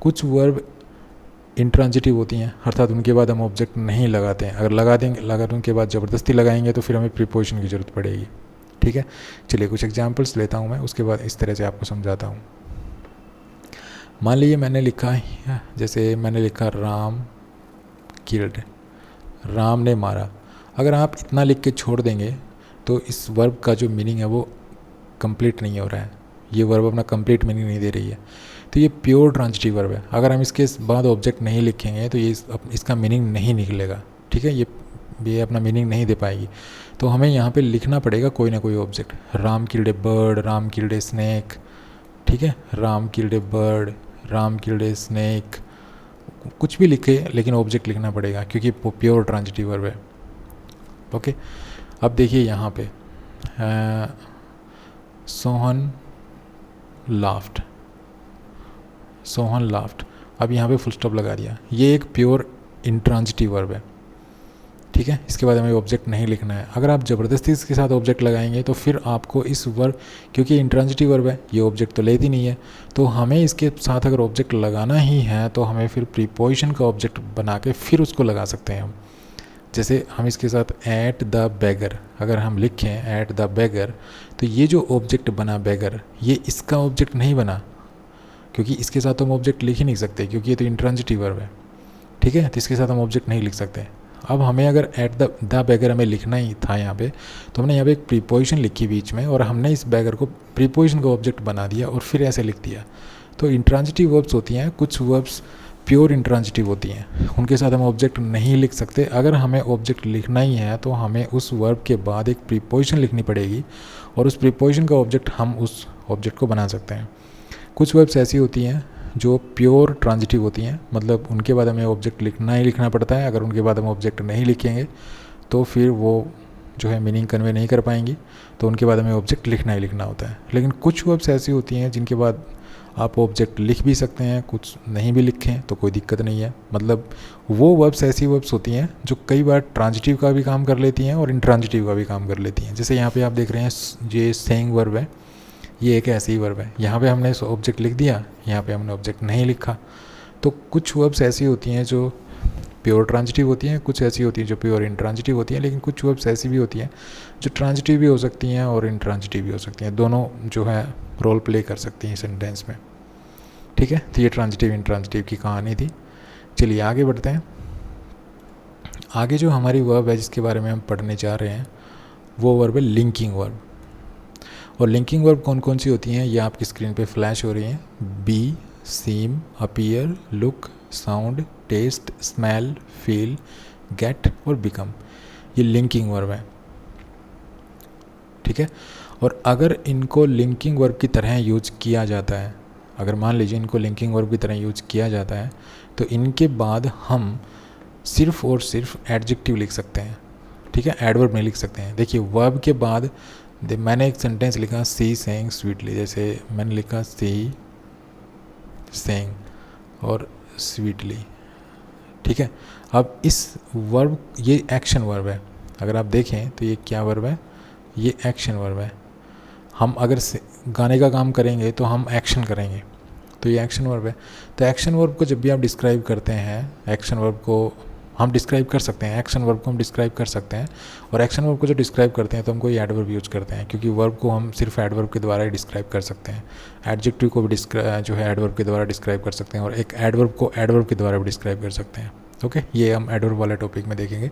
कुछ वर्ब इंट्रांजिटिव होती हैं, अर्थात उनके बाद हम ऑब्जेक्ट नहीं लगाते हैं। अगर लगा देंगे, अगर उनके बाद ज़बरदस्ती लगाएंगे तो फिर हमें प्रीपोजिशन की ज़रूरत पड़ेगी, ठीक है। चलिए कुछ एग्जांपल्स लेता हूँ मैं, उसके बाद इस तरह से आपको समझाता हूँ। मान लीजिए मैंने लिखा, जैसे मैंने लिखा राम किल्ड, राम ने मारा। अगर आप इतना लिख के छोड़ देंगे तो इस वर्ब का जो मीनिंग है वो कंप्लीट नहीं हो रहा है, ये वर्ब अपना कंप्लीट मीनिंग नहीं दे रही है। तो ये प्योर ट्रांजिटिव वर्ब है। अगर हम इसके बाद ऑब्जेक्ट नहीं लिखेंगे तो ये इसका मीनिंग नहीं निकलेगा, ठीक है, ये अपना मीनिंग नहीं दे पाएगी। तो हमें यहाँ पे लिखना पड़ेगा कोई ना कोई ऑब्जेक्ट। राम किल्ड ए बर्ड, राम किल्ड ए स्नैक, ठीक है, राम किल्ड ए बर्ड, राम किल्ड ए स्नैक, कुछ भी लिखे लेकिन ऑब्जेक्ट लिखना पड़ेगा क्योंकि प्योर ट्रांजिटिव वर्ब है, ओके। अब देखिए यहाँ पे सोहन लाफ्ट, सोहन लाफ्ट। अब यहाँ पे फुल स्टॉप लगा दिया। ये एक प्योर इंट्रांजिटिव वर्ब है, ठीक है। इसके बाद हमें ऑब्जेक्ट नहीं लिखना है। अगर आप ज़बरदस्ती इसके साथ ऑब्जेक्ट लगाएंगे तो फिर आपको इस वर्ब, क्योंकि इंट्रांजिटिव वर्ब है, ये ऑब्जेक्ट तो लेती नहीं है, तो हमें इसके साथ अगर ऑब्जेक्ट लगाना ही है तो हमें फिर प्रीपोजिशन का ऑब्जेक्ट बना के फिर उसको लगा सकते हैं हम। जैसे हम इसके साथ एट द बेगर अगर हम लिखें एट द बेगर, तो ये जो ऑब्जेक्ट बना बेगर, ये इसका ऑब्जेक्ट नहीं बना, क्योंकि इसके साथ हम ऑब्जेक्ट लिख ही नहीं सकते, क्योंकि ये तो इंट्रांजिटिव वर्ब है, ठीक है। तो इसके साथ हम ऑब्जेक्ट नहीं लिख सकते। अब हमें अगर एट द बेगर हमें लिखना ही था यहाँ पे, तो हमने यहाँ पे एक प्रीपोजिशन लिखी बीच में और हमने इस बेगर को प्रीपोजिशन का ऑब्जेक्ट बना दिया और फिर ऐसे लिख दिया। तो इंट्रांजिटिव वर्ब्स होती हैं, कुछ वर्ब्स प्योर इंट्रांजिटिव होती हैं, उनके साथ हम ऑब्जेक्ट नहीं लिख सकते। अगर हमें ऑब्जेक्ट लिखना ही है तो हमें उस वर्ब के बाद एक प्रीपोजिशन लिखनी पड़ेगी और उस प्रीपोजिशन का ऑब्जेक्ट हम उस ऑब्जेक्ट को बना सकते हैं। कुछ वर्ब्स ऐसी होती हैं जो प्योर ट्रांजिटिव होती हैं, मतलब उनके बाद हमें ऑब्जेक्ट लिखना ही लिखना पड़ता है। अगर उनके बाद हम ऑब्जेक्ट नहीं लिखेंगे तो फिर वो जो है मीनिंग कन्वे नहीं कर पाएंगी, तो उनके बाद हमें ऑब्जेक्ट लिखना ही लिखना होता है। लेकिन कुछ वर्ब्स ऐसी होती हैं जिनके बाद आप ऑब्जेक्ट लिख भी सकते हैं, कुछ नहीं भी लिखें तो कोई दिक्कत नहीं है। मतलब वो वर्ब्स ऐसी वर्ब्स होती हैं जो कई बार ट्रांजिटिव का भी काम कर लेती हैं और इंट्रांजिटिव का भी काम कर लेती हैं। जैसे यहाँ पे आप देख रहे हैं ये सेइंग वर्ब है, ये एक ऐसी ही वर्ब है। यहाँ पे हमने ऑब्जेक्ट लिख दिया, यहाँ पे हमने ऑब्जेक्ट नहीं लिखा। तो कुछ वर्ब्स ऐसी होती हैं जो प्योर ट्रांजिटिव होती हैं, कुछ ऐसी होती हैं जो प्योर इंट्रांजिटिव होती हैं। लेकिन कुछ वर्ब्स ऐसी भी होती हैं जो ट्रांजिटिव भी हो सकती हैं और इंट्रांजिटिव भी हो सकती हैं, दोनों जो है रोल प्ले कर सकती हैं सेंटेंस में, ठीक है। तो ये ट्रांजिटिव इंट्रांजिटिव की कहानी थी। चलिए आगे बढ़ते हैं। आगे जो हमारी वर्ब है जिसके बारे में हम पढ़ने जा रहे हैं वो वर्ब है लिंकिंग वर्ब। और लिंकिंग वर्ब कौन कौन सी होती हैं ये आपकी स्क्रीन पे फ्लैश हो रही हैं। Be, seem, appear, look, sound, taste, smell, feel, get और बिकम, ये लिंकिंग वर्ब है, ठीक है। और अगर इनको लिंकिंग वर्ब की तरह यूज किया जाता है, अगर मान लीजिए इनको लिंकिंग वर्ब की तरह यूज किया जाता है, तो इनके बाद हम सिर्फ और सिर्फ एडजेक्टिव लिख सकते हैं, ठीक है, एडवर्ब नहीं लिख सकते हैं। देखिए वर्ब के बाद मैंने एक सेंटेंस लिखा सी सेइंग स्वीटली, जैसे मैंने लिखा सी सेइंग और स्वीटली, ठीक है। अब इस वर्ब, ये एक्शन वर्ब है, अगर आप देखें तो ये क्या वर्ब है, ये एक्शन वर्ब है। हम अगर गाने का काम करेंगे तो हम एक्शन करेंगे, तो ये एक्शन वर्ब है। तो एक्शन वर्ब को जब भी आप डिस्क्राइब करते हैं, एक्शन वर्ब को हम डिस्क्राइब कर सकते हैं, एक्शन वर्ब को हम डिस्क्राइब कर सकते हैं। और एक्शन वर्ब को जो डिस्क्राइब करते हैं तो हम कोई एडवर्ब यूज़ करते हैं, क्योंकि वर्ब को हम सिर्फ एडवर्ब के द्वारा ही डिस्क्राइब कर सकते हैं। एडजेक्टिव को भी जो है एडवर्ब के द्वारा डिस्क्राइब कर सकते हैं, और एक एडवर्ब को एडवर्ब के द्वारा भी डिस्क्राइब कर सकते हैं। ओके, ये हम एडवर्ब वाले टॉपिक में देखेंगे।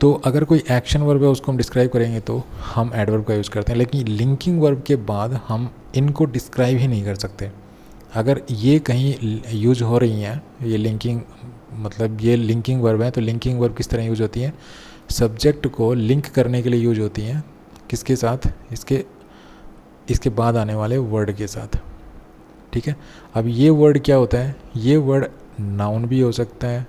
तो अगर कोई एक्शन वर्ब है उसको हम डिस्क्राइब करेंगे तो हम एडवर्ब का यूज़ करते हैं, लेकिन लिंकिंग वर्ब के बाद हम इनको डिस्क्राइब ही नहीं कर सकते। अगर ये कहीं यूज हो रही हैं, ये लिंकिंग, मतलब ये लिंकिंग वर्ब है, तो लिंकिंग वर्ब किस तरह यूज होती है, सब्जेक्ट को लिंक करने के लिए यूज होती हैं, किसके साथ, इसके बाद आने वाले वर्ड के साथ, ठीक है। अब ये वर्ड क्या होता है, ये वर्ड नाउन भी हो सकता है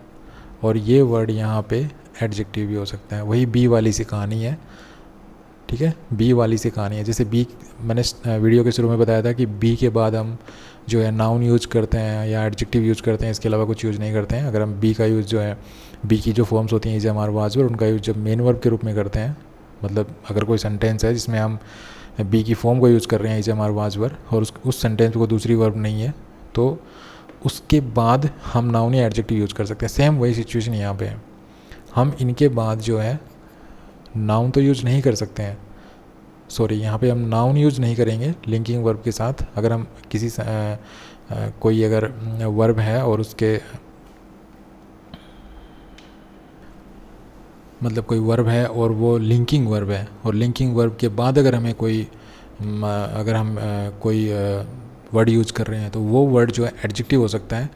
और ये वर्ड यहाँ पे एडजेक्टिव भी हो सकता है। वही बी वाली सी कहानी है, ठीक है, बी वाली सी कहानी है। जैसे बी, मैंने वीडियो के शुरू में बताया था कि बी के बाद हम जो है नाउन यूज करते हैं या एडजेक्टिव यूज करते हैं, इसके अलावा कुछ यूज़ नहीं करते हैं। अगर हम बी का यूज़ जो है, बी की जो फॉर्म्स होती हैं is am are was verb, उनका यूज़ जब मेन वर्ब के रूप में करते हैं, मतलब अगर कोई सेंटेंस है जिसमें हम बी की फॉर्म को यूज़ कर रहे हैं is am are was verb, और उस सेंटेंस को दूसरी वर्ब नहीं है, तो उसके बाद हम नाउन या एडजेक्टिव यूज़ कर सकते हैं। सेम वही सिचुएशन यहाँ पे है, हम इनके बाद जो है नाउन तो यूज़ नहीं कर सकते हैं, सॉरी यहाँ पे हम नाउन यूज़ नहीं करेंगे लिंकिंग वर्ब के साथ। अगर हम किसी कोई अगर वर्ब है और उसके, मतलब कोई वर्ब है और वो लिंकिंग वर्ब है, और लिंकिंग वर्ब के बाद अगर हमें कोई, अगर हम कोई वर्ड यूज़ कर रहे हैं तो वो वर्ड जो है एडजेक्टिव हो सकता है,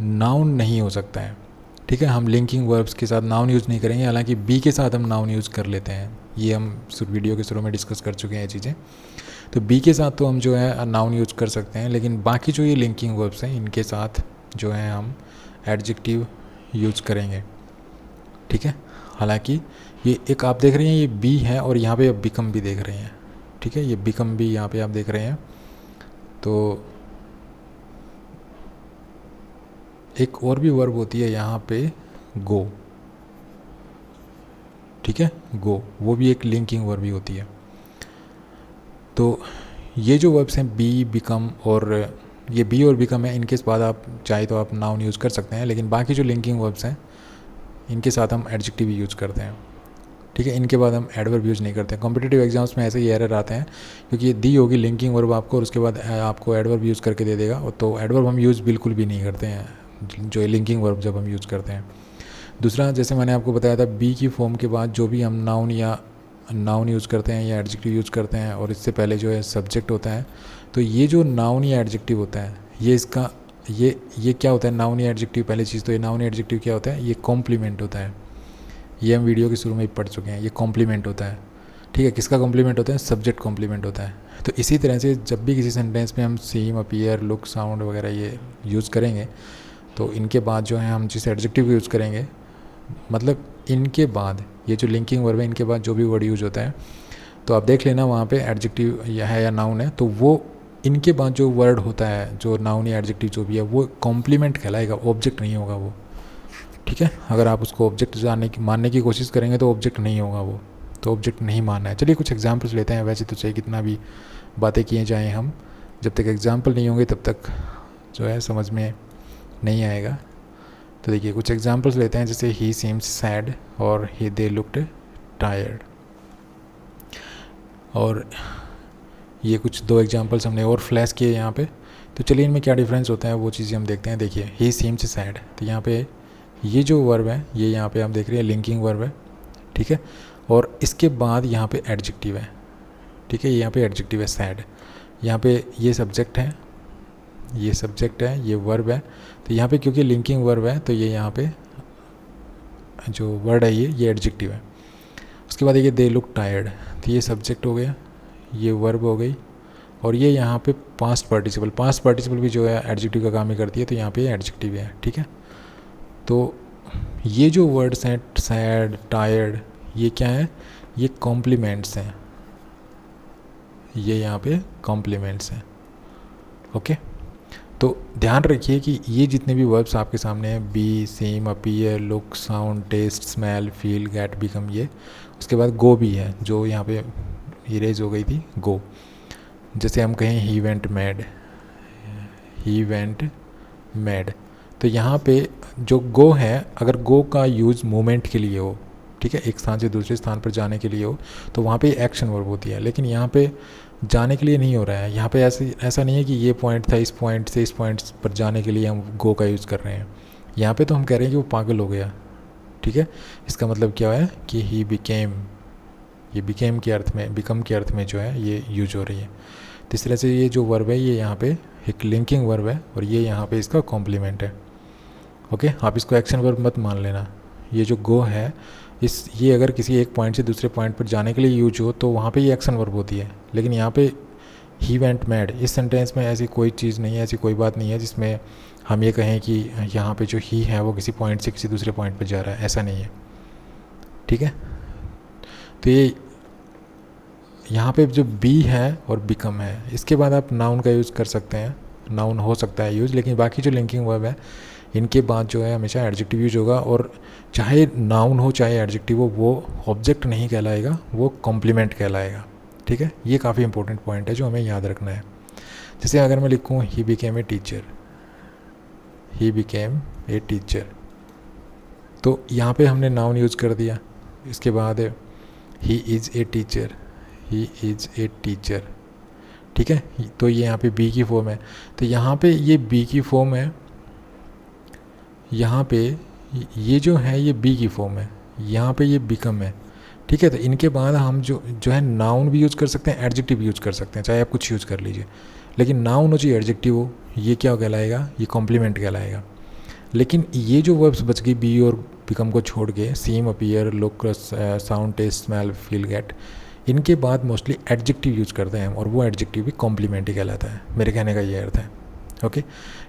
नाउन नहीं हो सकता है, ठीक है। हम लिंकिंग वर्ब्स के साथ नाउन यूज़ नहीं करेंगे, हालांकि बी के साथ हम नाउन यूज़ कर लेते हैं, ये हम वीडियो के शुरू में डिस्कस कर चुके हैं ये चीज़ें। तो बी के साथ तो हम जो है नाउन यूज़ कर सकते हैं, लेकिन बाकी जो ये लिंकिंग वर्ब्स हैं इनके साथ जो है हम एडजेक्टिव यूज़ करेंगे, ठीक है। हालांकि ये एक आप देख रहे हैं ये बी है और यहाँ पे आप बिकम भी देख रहे हैं, ठीक है, ये बिकम भी यहाँ पे आप देख रहे हैं। तो एक और भी वर्ब होती है यहाँ पे गो, ठीक है, गो, वो भी एक लिंकिंग वर्ब ही होती है। तो ये जो वर्ब्स हैं बी, बिकम और ये बी और बिकम है, इनके बाद आप चाहे तो आप नाउन यूज़ कर सकते हैं, लेकिन बाकी जो लिंकिंग वर्ब्स हैं इनके साथ हम एडजेक्टिव यूज़ करते हैं, ठीक है। इनके बाद हम एडवर्ब यूज़ नहीं करते हैं। कॉम्पिटिटिव एग्जाम्स में ऐसे ही एरर आते हैं, क्योंकि ये दी होगी लिंकिंग वर्ब आपको और उसके बाद आपको एडवर्ब यूज़ करके दे देगा, तो एडवर्ब हम यूज़ बिल्कुल भी नहीं करते हैं जो लिंकिंग वर्ब जब हम यूज़ करते हैं। दूसरा, जैसे मैंने आपको बताया था, बी की फॉर्म के बाद जो भी हम नाउन यूज़ करते हैं या एडजेक्टिव यूज़ करते हैं और इससे पहले जो है सब्जेक्ट होता है, तो ये जो नाउन या एडजेक्टिव होता है ये इसका ये क्या होता है, नाउन या एडजेक्टिव, पहली चीज़ तो ये नाउन या एडजेक्टिव क्या होता है, ये कॉम्प्लीमेंट होता है। ये हम वीडियो के शुरू में ही पढ़ चुके हैं, ये कॉम्प्लीमेंट होता है, ठीक है। किसका कॉम्प्लीमेंट होता है, सब्जेक्ट कॉम्प्लीमेंट होता है। तो इसी तरह से जब भी किसी सेंटेंस में हम सीम, अपीयर, लुक, साउंड वगैरह ये यूज़ करेंगे, तो इनके बाद जो है हम जिस एडजेक्टिव यूज़ करेंगे, मतलब इनके बाद ये जो लिंकिंग वर्ब है इनके बाद जो भी वर्ड यूज़ होता है, तो आप देख लेना वहाँ पे एडजेक्टिव है या नाउन है, तो वो इनके बाद जो वर्ड होता है, जो नाउन या एडजेक्टिव जो भी है, वो कॉम्प्लीमेंट कहलाएगा, ऑब्जेक्ट नहीं होगा वो, ठीक है। अगर आप उसको ऑब्जेक्ट मानने की कोशिश करेंगे तो ऑब्जेक्ट नहीं होगा वो, तो ऑब्जेक्ट नहीं मानना है। चलिए कुछ एग्जांपल्स लेते हैं। वैसे तो चाहे कितना भी बातें किए जाएँ हम, जब तक एग्जांपल नहीं होंगे तब तक जो है समझ में नहीं आएगा। तो देखिए कुछ एग्जांपल्स लेते हैं, जैसे ही सीम्स सैड और ही दे लुक्ड टायर्ड। और ये कुछ दो एग्जांपल्स हमने और फ्लैश किए यहाँ पे। तो चलिए इनमें क्या डिफरेंस होता है वो चीज़ें हम देखते हैं। देखिए ही सीम्स सैड, तो यहाँ पे ये जो वर्ब है ये यहाँ पे आप देख रहे हैं लिंकिंग वर्ब है, ठीक है। और इसके बाद यहाँ पे एडजेक्टिव है, ठीक है, यहाँ पे एडजेक्टिव है सैड। यहाँ पे ये सब्जेक्ट है, ये सब्जेक्ट है, ये वर्ब है। तो यहाँ पे क्योंकि लिंकिंग वर्ब है तो ये यहाँ पे जो वर्ड है ये एडजेक्टिव है। उसके बाद ये दे लुक टायर्ड, तो ये सब्जेक्ट हो गया, ये वर्ब हो गई, और ये यहाँ पे पास्ट पार्टिसिपल भी जो है एडजेक्टिव का काम ही करती है, तो यहाँ पे एडजेक्टिव है, ठीक है। तो ये जो वर्ड्स हैं सैड, टायर्ड, ये क्या है, ये कॉम्प्लीमेंट्स हैं, ये यहाँ पे कॉम्प्लीमेंट्स हैं, ओके। तो ध्यान रखिए कि ये जितने भी वर्ब्स आपके सामने हैं, be, seem, appear, look, sound, taste, smell, feel, get, become, ये उसके बाद गो भी है जो यहाँ पे इरेज हो गई थी, गो। जैसे हम कहें he went mad, he went mad, तो यहाँ पे जो गो है, अगर गो का यूज़ मूवमेंट के लिए हो, ठीक है, एक स्थान से दूसरे स्थान पर जाने के लिए हो, तो वहाँ पे एक्शन वर्ब होती है। लेकिन यहाँ पे जाने के लिए नहीं हो रहा है, यहाँ पे ऐसा नहीं है कि ये पॉइंट था, इस पॉइंट से इस पॉइंट पर जाने के लिए हम गो का यूज़ कर रहे हैं। यहाँ पे तो हम कह रहे हैं कि वो पागल हो गया, ठीक है। इसका मतलब क्या है कि ही बिकेम, ये बिकेम के अर्थ में, बिकम के अर्थ में जो है ये यूज हो रही है। तो इस तरह से ये जो वर्ब है ये यहाँ पे एक लिंकिंग वर्ब है और ये यहाँ पे इसका कॉम्प्लीमेंट है, ओके। आप इसको एक्शन वर्ब मत मान लेना। ये जो गो है ये अगर किसी एक पॉइंट से दूसरे पॉइंट पर जाने के लिए यूज हो तो वहाँ पे ये एक्शन वर्ब होती है। लेकिन यहाँ पे ही वेंट मैड, इस सेंटेंस में ऐसी कोई चीज़ नहीं है, ऐसी कोई बात नहीं है जिसमें हम ये कहें कि यहाँ पे जो ही है वो किसी पॉइंट से किसी दूसरे पॉइंट पर जा रहा है, ऐसा नहीं है, ठीक है। तो ये यहाँ पे जो बी है और बिकम है, इसके बाद आप नाउन का यूज़ कर सकते हैं, नाउन हो सकता है यूज़, लेकिन बाकी जो लिंकिंग वर्ब है इनके बाद जो है हमेशा एडजेक्टिव यूज होगा। और चाहे नाउन हो चाहे एडजेक्टिव हो, वो ऑब्जेक्ट नहीं कहलाएगा, वो कॉम्प्लीमेंट कहलाएगा, ठीक है। ये काफ़ी इंपॉर्टेंट पॉइंट है जो हमें याद रखना है। जैसे अगर मैं लिखूँ he became a teacher, he became a teacher, तो यहाँ पे हमने नाउन यूज़ कर दिया। इसके बाद he is a teacher, he is a teacher, ठीक है। तो ये यहाँ पे बी की फॉर्म है, तो यहाँ पे ये बी की फॉर्म है, यहाँ पे ये जो है ये बी की फॉर्म है, यहाँ पे ये बिकम है, ठीक है। तो इनके बाद हम जो है नाउन भी यूज़ कर सकते हैं, एडजेक्टिव भी यूज़ कर सकते हैं, चाहे आप कुछ यूज़ कर लीजिए, लेकिन नाउन हो चाहे एडजेक्टिव हो, ये क्या कहलाएगा, ये कॉम्प्लीमेंट कहलाएगा। लेकिन ये जो वर्ब्स बच गई बी और बिकम को छोड़ के, seem, appear, look, sound, taste, smell, feel, get, इनके बाद मोस्टली एडजेक्टिव यूज़ करते हैं और वो एडजेक्टिव भी कॉम्प्लीमेंट ही कहलाता है। मेरे कहने का ये अर्थ है, ओके।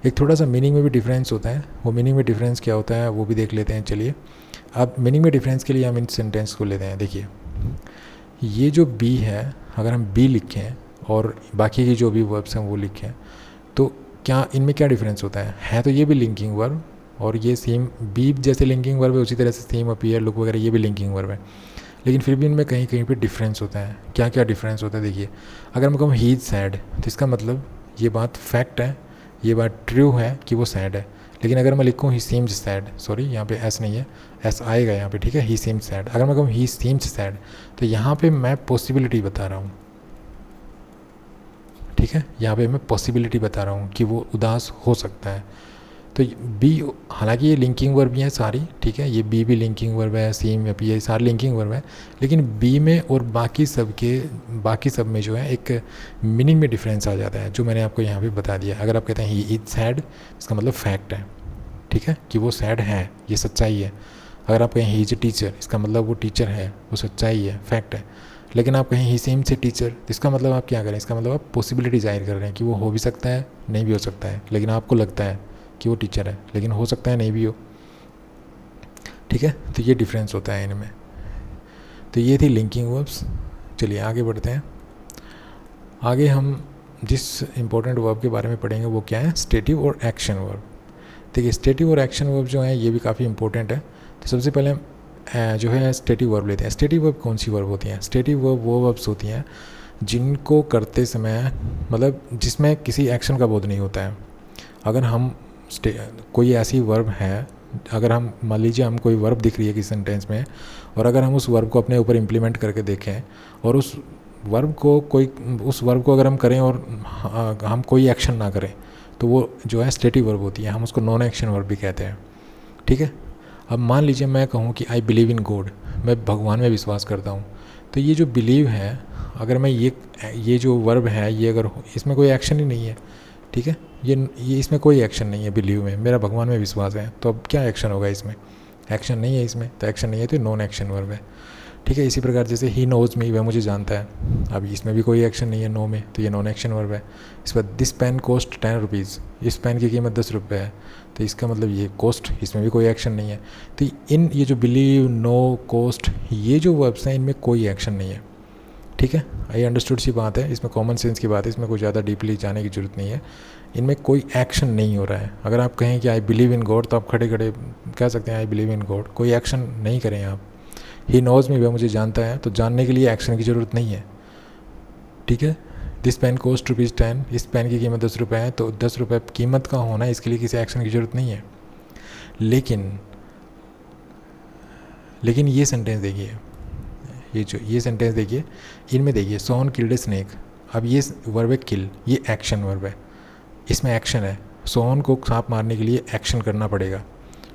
एक थोड़ा सा मीनिंग में भी डिफरेंस होता है, वो मीनिंग में डिफरेंस क्या होता है वो भी देख लेते हैं। चलिए अब मीनिंग में डिफरेंस के लिए हम इन सेंटेंस को लेते हैं। देखिए ये जो बी है, अगर हम बी लिखें और बाकी की जो भी वर्ब्स हैं वो लिखें, तो क्या इनमें क्या डिफरेंस होता है तो ये भी लिंकिंग वर्ब, और ये सेम बी जैसे लिंकिंग वर्ब है उसी तरह से सेम, अपीयर, लुक वगैरह ये भी लिंकिंग वर्ब है, लेकिन फिर भी इनमें कहीं कहीं पे डिफरेंस होता है। क्या क्या डिफरेंस होता है देखिए, अगर मैं कहूँ ही इज़ सैड तो इसका मतलब ये बात फैक्ट है, ये बात ट्रू है कि वो सैड है। लेकिन अगर मैं लिखूँ ही सीम्स सैड, सॉरी यहाँ पे एस नहीं है, एस आएगा यहाँ पे, ठीक है, ही सीम्स सैड। अगर मैं कहूँ ही सीम्स सैड तो यहाँ पे मैं पॉसिबिलिटी बता रहा हूँ, ठीक है, यहाँ पे मैं पॉसिबिलिटी बता रहा हूँ कि वो उदास हो सकता है। तो बी, हालांकि ये लिंकिंग वर्ब भी हैं सारी, ठीक है, ये बी भी लिंकिंग वर्ब है, सीम या पी, ये सारे लिंकिंग वर्ब है, लेकिन बी में और बाकी सब में जो है एक मीनिंग में डिफरेंस आ जाता है, जो मैंने आपको यहाँ पे बता दिया। अगर आप कहते हैं ही इज सैड, इसका मतलब फैक्ट है, ठीक है, कि वो सैड है, ये सच्चाई है। अगर आप कहें ही इज ए टीचर, इसका मतलब वो टीचर है, वो सच्चाई है, फैक्ट है। लेकिन आप कहें ही सेम से टीचर, इसका मतलब आप क्या करें, इसका मतलब आप पॉसिबिलिटी जाहिर कर रहे हैं कि वो हो भी सकता है, नहीं भी हो सकता है, लेकिन आपको लगता है कि वो टीचर है, लेकिन हो सकता है नहीं भी हो, ठीक है। तो ये डिफरेंस होता है इनमें। तो ये थी लिंकिंग वर्ब्स। चलिए आगे बढ़ते हैं। आगे हम जिस इम्पोर्टेंट वर्ब के बारे में पढ़ेंगे वो क्या है, स्टेटिव और एक्शन वर्ब। देखिए स्टेटिव और एक्शन वर्ब जो है ये भी काफ़ी इंपॉर्टेंट है। तो सबसे पहले जो है स्टेटिव वर्ब लेते हैं। स्टेटिव वर्ब कौन सी वर्ब होती हैं? स्टेटिव वर्ब वो वर्ब्स होती हैं जिनको करते समय, मतलब जिसमें किसी एक्शन का बोध नहीं होता है। अगर हम कोई ऐसी वर्ब है, अगर हम मान लीजिए हम कोई वर्ब दिख रही है किसी सेंटेंस में, और अगर हम उस वर्ब को अपने ऊपर इम्प्लीमेंट करके देखें और उस वर्ब को अगर हम करें और हम कोई एक्शन ना करें, तो वो जो है स्टेटिव वर्ब होती है, हम उसको नॉन एक्शन वर्ब भी कहते हैं, ठीक है। अब मान लीजिए मैं कहूँ कि आई बिलीव इन गॉड, मैं भगवान में विश्वास करता हूँ, तो ये जो बिलीव है, अगर मैं ये जो वर्ब है, ये अगर इसमें कोई एक्शन ही नहीं है, ठीक है, ये इसमें कोई एक्शन नहीं है, बिलीव में, मेरा भगवान में विश्वास है, तो अब क्या एक्शन होगा इसमें? एक्शन नहीं है इसमें, तो एक्शन नहीं है, तो नॉन एक्शन वर्ब है, ठीक है। इसी प्रकार जैसे ही नोज मी, वह मुझे जानता है, अब इसमें भी कोई एक्शन नहीं है नो में, तो ये नॉन एक्शन वर्ब है। इस पर दिस पेन कॉस्ट 10 रुपीज़, इस पेन की कीमत 10 रुपये है, तो इसका मतलब ये कॉस्ट, इसमें भी कोई एक्शन नहीं है। तो ये जो बिलीव, नो, कॉस्ट, ये जो वर्ब्स हैं इनमें कोई एक्शन नहीं है, ठीक है। आई अंडरस्टूड सी बात है, इसमें कॉमन सेंस की बात है, इसमें कोई ज़्यादा डीपली जाने की ज़रूरत नहीं है, इनमें कोई एक्शन नहीं हो रहा है। अगर आप कहें कि आई बिलीव इन गॉड, तो आप खड़े खड़े कह सकते हैं आई बिलीव इन गॉड, कोई एक्शन नहीं करें आप। ही नोज मी, वह मुझे जानता है, तो जानने के लिए एक्शन की ज़रूरत नहीं है, ठीक है। दिस पेन कॉस्ट ₹10, इस पेन की कीमत 10 रुपये है, तो 10 रुपये कीमत का होना, इसके लिए किसी एक्शन की ज़रूरत नहीं है। लेकिन ये सेंटेंस देखिए, ये सेंटेंस देखिए, इनमें देखिए सोन किल्ड ए स्नेक, अब ये वर्ब है किल, ये एक्शन वर्ब है, इसमें एक्शन है, सोन को सांप मारने के लिए एक्शन करना पड़ेगा,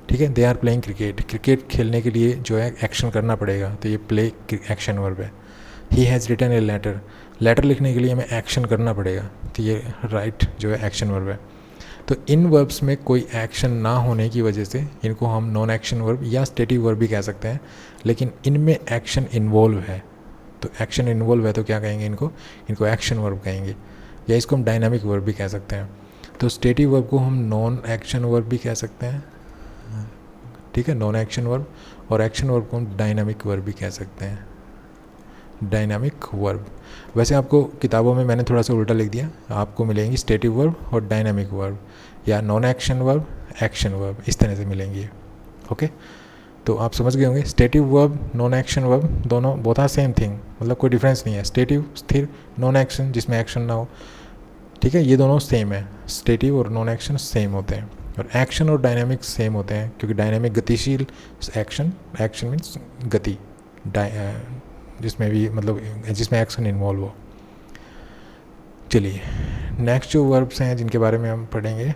ठीक है। They are playing cricket, cricket खेलने के लिए जो है एक्शन करना पड़ेगा, तो ये प्ले एक्शन वर्ब है। He has written a letter, letter लिखने के लिए हमें एक्शन करना पड़ेगा, तो ये राइट जो है एक्शन वर्ब है। तो इन वर्ब्स में कोई एक्शन ना होने की वजह से इनको हम नॉन एक्शन वर्ब या स्टेटिव वर्ब भी कह सकते हैं, लेकिन इनमें एक्शन इन्वॉल्व है, तो एक्शन इन्वॉल्व है तो क्या कहेंगे इनको एक्शन वर्ब कहेंगे, या इसको हम डायनामिक वर्ब भी कह सकते हैं। तो स्टेटिव वर्ब को हम नॉन एक्शन वर्ब भी कह सकते हैं, ठीक है, नॉन एक्शन वर्ब, और एक्शन वर्ब को हम डायनामिक वर्ब भी कह सकते हैं, डायनामिक वर्ब। वैसे आपको किताबों में मैंने थोड़ा सा उल्टा लिख दिया, आपको मिलेंगी स्टेटिव वर्ब और डायनामिक वर्ब, या non action verb, action verb, इस तरह से मिलेंगी, ओके। तो आप समझ गए होंगे, stative verb, non action verb, दोनों बोथ आर सेम थिंग, मतलब कोई डिफरेंस नहीं है। स्टेटिव स्थिर, नॉन एक्शन जिसमें एक्शन ना हो, ठीक है, ये दोनों सेम है, स्टेटिव और नॉन एक्शन सेम होते हैं। और एक्शन और डायनामिक सेम होते हैं, क्योंकि डायनामिक गतिशील, एक्शन मीन्स गति, जिसमें भी मतलब जिसमें एक्शन इन्वॉल्व हो। चलिए नेक्स्ट जो वर्ब्स हैं जिनके बारे में हम पढ़ेंगे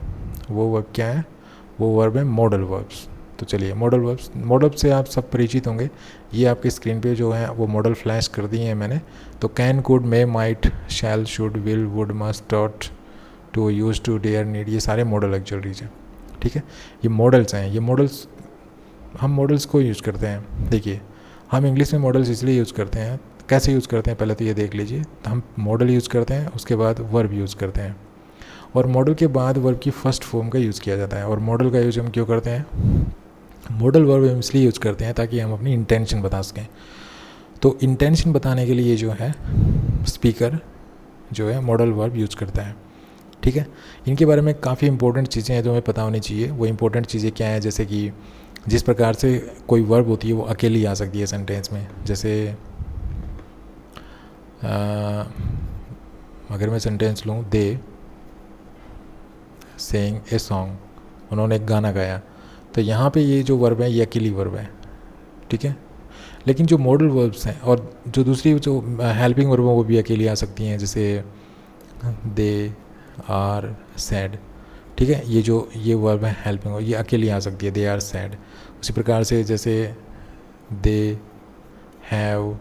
वो वर्ब क्या है, वो वर्ब है मॉडल वर्ब्स। तो चलिए मॉडल से आप सब परिचित होंगे, ये आपके स्क्रीन पे जो है वो मॉडल फ्लैश कर दिए हैं मैंने। तो can, could, may, might, shall, should, will, would, must, ought, to, used to, dare, need, ये सारे मॉडल एक्चुअलीज हैं, ठीक है। ये मॉडल्स हैं, ये मॉडल्स हम मॉडल्स को यूज़ करते हैं। देखिए हम इंग्लिश में मॉडल्स इसलिए यूज़ करते हैं, कैसे यूज़ करते हैं पहले तो ये देख लीजिए। तो हम मॉडल यूज़ करते हैं, उसके बाद वर्ब यूज़ करते हैं, और मॉडल के बाद वर्ब की फर्स्ट फॉर्म का यूज़ किया जाता है। और मॉडल का यूज़ हम क्यों करते हैं, मॉडल वर्ब हम इसलिए यूज़ करते हैं ताकि हम अपनी इंटेंशन बता सकें। तो इंटेंशन बताने के लिए जो है स्पीकर जो है मॉडल वर्ब यूज़ करता है। ठीक है। इनके बारे में काफ़ी इंपॉर्टेंट चीज़ें हैं जो हमें पता होनी चाहिए। वो इंपॉर्टेंट चीज़ें क्या हैं, जैसे कि जिस प्रकार से कोई वर्ब होती है वो अकेली आ सकती है सेंटेंस में। जैसे अगर मैं सेंटेंस लूँ, दे सेइंग ए सॉन्ग, उन्होंने एक गाना गाया, तो यहाँ पे ये जो वर्ब है ये अकेली वर्ब है, ठीक है। लेकिन जो मॉडल वर्ब्स हैं और जो दूसरी जो हेल्पिंग वर्ब हैं वो भी अकेली आ सकती हैं, जैसे दे आर सैड, ठीक है। ये वर्ब है हेल्पिंग वर्ब, ये अकेली आ सकती है, दे आर सैड। उसी प्रकार से जैसे they have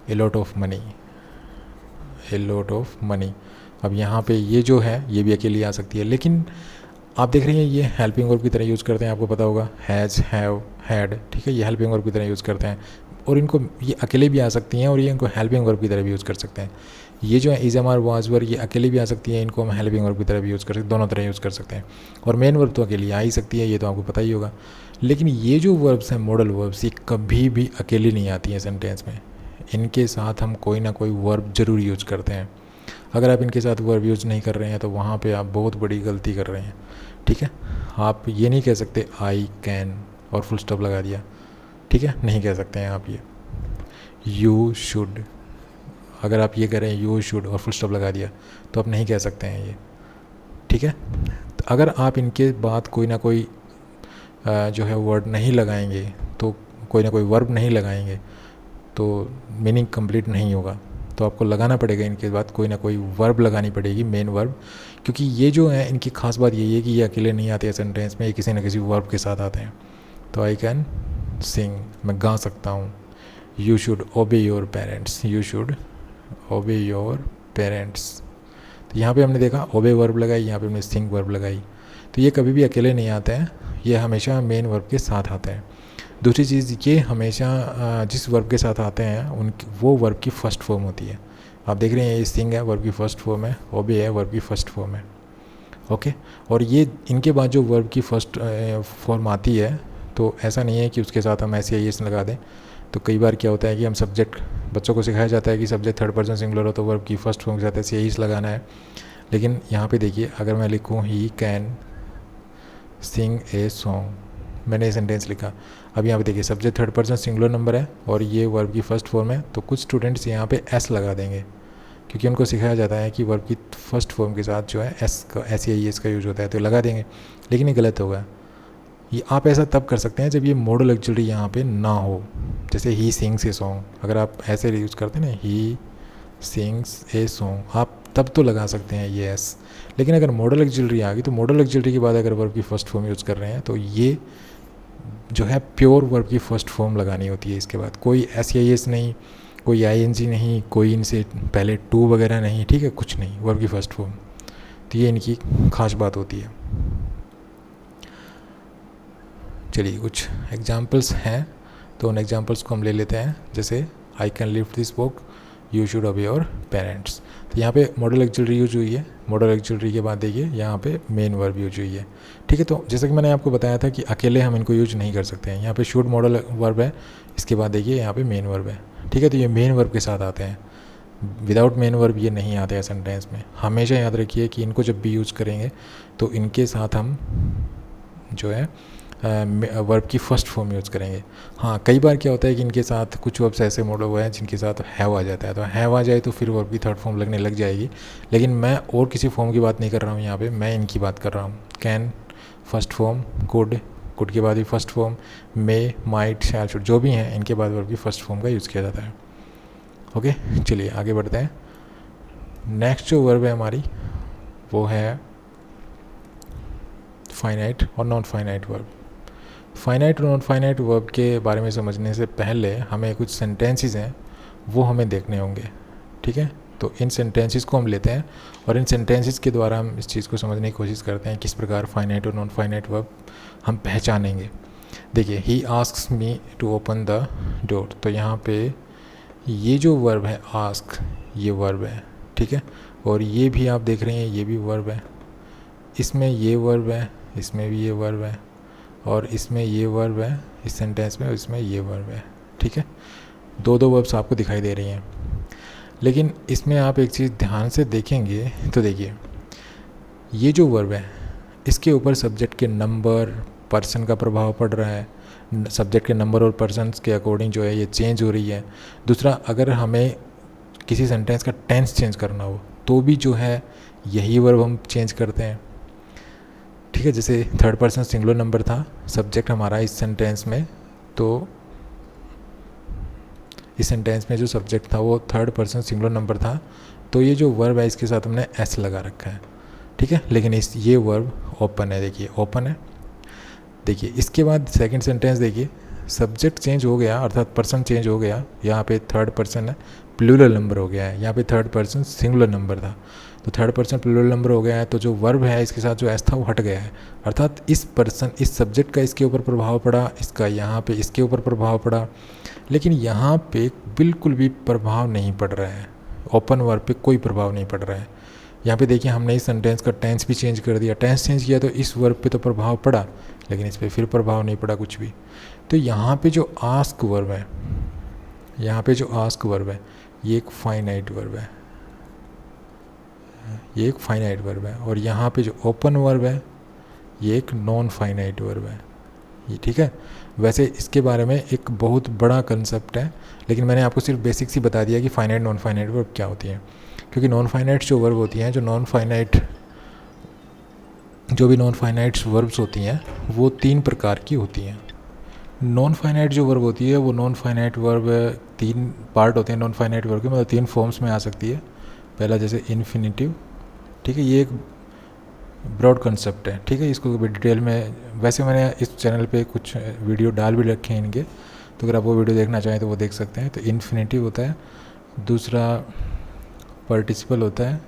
a lot of money, a lot of money. अब यहाँ पे ये जो है ये भी अकेली आ सकती है, लेकिन आप देख रहे हैं ये हेल्पिंग वर्ब की तरह यूज़ करते हैं, आपको पता होगा हैज़, हैव, हैड, ठीक है। ये हेल्पिंग वर्ब की तरह यूज़ करते हैं और इनको ये अकेले भी आ सकती हैं और ये इनको हेल्पिंग वर्ब की तरह भी यूज़ कर सकते हैं। ये जो है is, M, are, was, were, ये अकेले भी आ सकती है, इनको हम हेल्पिंग वर्ब की तरह भी यूज़ कर सकते हैं, दोनों तरह यूज़ कर सकते हैं। और मेन वर्ब तो अकेली आ ही सकती है, ये तो आपको पता ही होगा। लेकिन ये जो वर्ब्स हैं मॉडल वर्ब्स, ये कभी भी अकेली नहीं आती हैं सेंटेंस में, इनके साथ हम कोई ना कोई वर्ब ज़रूर यूज करते हैं। अगर आप इनके साथ वर्ब यूज नहीं कर रहे हैं तो वहाँ पे आप बहुत बड़ी गलती कर रहे हैं, ठीक है। आप ये नहीं कह सकते आई कैन और फुल स्टॉप लगा दिया, ठीक है, नहीं कह सकते हैं आप ये। यू शुड, अगर आप ये करें यू शुड और फुल स्टॉप लगा दिया तो आप नहीं कह सकते हैं ये, ठीक है। तो अगर आप इनके बाद कोई ना कोई जो है वर्ड नहीं लगाएंगे, तो कोई ना कोई वर्ब नहीं लगाएंगे तो मीनिंग कंप्लीट नहीं होगा। तो आपको लगाना पड़ेगा इनके बाद कोई ना कोई वर्ब लगानी पड़ेगी, मेन वर्ब, क्योंकि ये जो है इनकी खास बात यही है कि ये अकेले नहीं आते हैं सेंटेंस में, ये किसी न किसी वर्ब के साथ आते हैं। तो आई कैन सिंग, मैं गा सकता हूँ। यू शुड ओबे योर पेरेंट्स, यू शुड ओबे योर पेरेंट्स। तो यहाँ पे हमने देखा ओबे वर्ब लगाई, यहाँ पे हमने सिंग वर्ब लगाई। तो ये कभी भी अकेले नहीं आते हैं, ये हमेशा मेन वर्ब के साथ आते हैं। दूसरी चीज़, ये हमेशा जिस वर्ब के साथ आते हैं उनकी वो वर्ब की फ़र्स्ट फॉर्म होती है। आप देख रहे हैं ये सिंग है, वर्ब की फ़र्स्ट फॉर्म है, ओबे है, वर्ब की फ़र्स्ट फॉर्म है, ओके। और ये इनके बाद जो वर्ब की फ़र्स्ट फॉर्म आती है, तो ऐसा नहीं है कि उसके साथ हम ऐसे एस लगा दें। तो कई बार क्या होता है कि हम सब्जेक्ट, बच्चों को सिखाया जाता है कि सब्जेक्ट थर्ड पर्सन सिंगुलर हो तो वर्ब की फ़र्स्ट फॉर्म के साथ ऐसे एस लगाना है। लेकिन यहाँ पे देखिए, अगर मैं लिखूँ he can sing a song, मैंने ये सेंटेंस लिखा। अब यहाँ पे देखिए subject third person singular number है और ये वर्ब की फ़र्स्ट फॉर्म है, तो कुछ स्टूडेंट्स यहाँ पे एस लगा देंगे, क्योंकि उनको सिखाया जाता है कि वर्ब की फर्स्ट फॉर्म के साथ जो है एस का, एस या एस का यूज होता है, तो लगा देंगे। लेकिन ये गलत होगा। ये आप ऐसा तब कर सकते हैं जब ये मॉडल एक्चुअली यहाँ पे ना हो। जैसे ही सिंग्स ए सॉन्ग, अगर आप ऐसे यूज़ करते हैं ना, ही सिंग्स ए सॉन्ग, आप तब तो लगा सकते हैं ये एस। लेकिन अगर मॉडल एक्चुअली आ गई, तो मॉडल एक्चुअली के बाद अगर वर्ब की फ़र्स्ट फॉर्म यूज़ कर रहे हैं तो ये जो है प्योर वर्ब की फ़र्स्ट फॉर्म लगानी होती है। इसके बाद कोई एस या एस नहीं, कोई आई एन जी नहीं, कोई इनसे पहले टू वगैरह नहीं, ठीक है, कुछ नहीं, वर्ब की फ़र्स्ट फॉर्म। तो ये इनकी खास बात होती है। चलिए कुछ एग्जाम्पल्स हैं, तो उन एग्जाम्पल्स को हम ले लेते हैं। जैसे I can lift this book, you should ओबे योर पेरेंट्स। तो यहाँ पे मॉडल एक्चुअली यूज हुई है, मॉडल एक्चुअली के बाद देखिए यहाँ पे मेन वर्ब यूज हुई है, ठीक है। तो जैसे कि मैंने आपको बताया था कि अकेले हम इनको यूज नहीं कर सकते हैं। यहाँ पे शुड मॉडल वर्ब है, इसके बाद देखिए यहाँ पे मेन वर्ब है, ठीक है। तो ये मेन वर्ब के साथ आते हैं, विदाउट मेन वर्ब ये नहीं आते हैं सेंटेंस में। हमेशा याद रखिए कि इनको जब भी यूज़ करेंगे तो इनके साथ हम जो है वर्ब की फ़र्स्ट फॉर्म यूज़ करेंगे। हाँ, कई बार क्या होता है कि इनके साथ कुछ वर्ब्स ऐसे मॉडल हुए हैं जिनके साथ हैव आ जाता है, तो हैव आ जाए तो फिर वर्ब की थर्ड फॉर्म लगने लग जाएगी। लेकिन मैं और किसी फॉर्म की बात नहीं कर रहा हूँ यहाँ पे, मैं इनकी बात कर रहा हूँ। Can first form, could, could के बाद भी first form, may, might, shall, should, जो भी हैं इनके बाद वर्ब की फ़र्स्ट फॉर्म का यूज़ किया जाता है, ओके। चलिए आगे बढ़ते हैं। नेक्स्ट जो वर्ब है हमारी वो है फाइनाइट और नॉन फाइनाइट वर्ब। फाइनाइट और नॉन फाइनाइट वर्ब के बारे में समझने से पहले हमें कुछ सेंटेंसेस हैं वो हमें देखने होंगे, ठीक है। तो इन सेंटेंसेस को हम लेते हैं और इन सेंटेंसेस के द्वारा हम इस चीज़ को समझने की कोशिश करते हैं किस प्रकार फाइनाइट और नॉन फाइनाइट वर्ब हम पहचानेंगे। देखिए, he asks me to open the door, तो यहाँ पे ये जो वर्ब है आस्क, ये वर्ब है, ठीक है। और ये भी आप देख रहे हैं ये भी वर्ब है, इसमें ये वर्ब है, इसमें भी ये वर्ब है, और इसमें ये वर्ब है इस सेंटेंस में, और इसमें ये वर्ब है, ठीक है। दो वर्ब्स आपको दिखाई दे रही हैं। लेकिन इसमें आप एक चीज़ ध्यान से देखेंगे तो देखिए, ये जो वर्ब है इसके ऊपर सब्जेक्ट के नंबर, पर्सन का प्रभाव पड़ रहा है। सब्जेक्ट के नंबर और पर्सन्स के अकॉर्डिंग जो है ये चेंज हो रही है। दूसरा, अगर हमें किसी सेंटेंस का टेंस चेंज करना हो तो भी जो है यही वर्ब हम चेंज करते हैं। ठीक है, जैसे थर्ड पर्सन सिंगुलर नंबर था सब्जेक्ट हमारा इस सेंटेंस में, तो इस सेंटेंस में जो सब्जेक्ट था वो थर्ड पर्सन सिंगुलर नंबर था, तो ये जो वर्ब है इसके साथ हमने एस लगा रखा है। ठीक है, लेकिन ये वर्ब ओपन है, देखिए ओपन है। देखिए इसके बाद सेकंड सेंटेंस देखिए, सब्जेक्ट चेंज हो गया अर्थात पर्सन चेंज हो गया, यहाँ पे थर्ड पर्सन है प्लूरल नंबर हो गया है, यहाँ पे थर्ड पर्सन सिंगुलर नंबर था, तो थर्ड पर्सन प्लूरल नंबर हो गया है, तो जो वर्ब है इसके साथ जो एस था वो हट गया है, अर्थात इस पर्सन, इस सब्जेक्ट का इसके ऊपर प्रभाव पड़ा, इसका यहाँ पे इसके ऊपर प्रभाव पड़ा, लेकिन यहाँ पे बिल्कुल भी प्रभाव नहीं पड़ रहा है, ओपन वर्ब पे कोई प्रभाव नहीं पड़ रहा है। यहाँ पे देखिए हमने इस सेंटेंस का टेंस भी चेंज कर दिया, टेंस चेंज किया तो इस वर्ब पे तो प्रभाव पड़ा, लेकिन इस पर फिर प्रभाव नहीं पड़ा कुछ भी। तो यहाँ पे जो आस्क वर्ब है, यहाँ पे जो आस्क वर्ब है ये एक फाइनाइट वर्ब है, ये एक फाइनाइट वर्ब है, और यहाँ पे जो ओपन वर्ब है ये एक नॉन फाइनाइट वर्ब है, ये ठीक है। वैसे इसके बारे में एक बहुत बड़ा कंसेप्ट है, लेकिन मैंने आपको सिर्फ बेसिक्स ही बता दिया कि फाइनाइट नॉन फाइनाइट वर्ब क्या होती है, क्योंकि नॉन फाइनाइट जो वर्ब होती हैं, जो नॉन फाइनाइट वर्ब्स होती हैं वो 3 प्रकार की होती हैं। नॉन फाइनाइट जो वर्ब होती है वो नॉन फाइनाइट वर्ब 3 पार्ट होते हैं नॉन फाइनाइट वर्ब के, मतलब 3 फॉर्म्स में आ सकती है। पहला जैसे इन्फिनिटिव, ठीक है, ये एक ब्रॉड कंसेप्ट है, ठीक है, इसको डिटेल में वैसे मैंने इस चैनल पे कुछ वीडियो डाल भी रखे हैं इनके, तो अगर आप वो वीडियो देखना चाहें तो वो देख सकते हैं। तो इन्फिनिटिव होता है, दूसरा पार्टिसिपल होता है,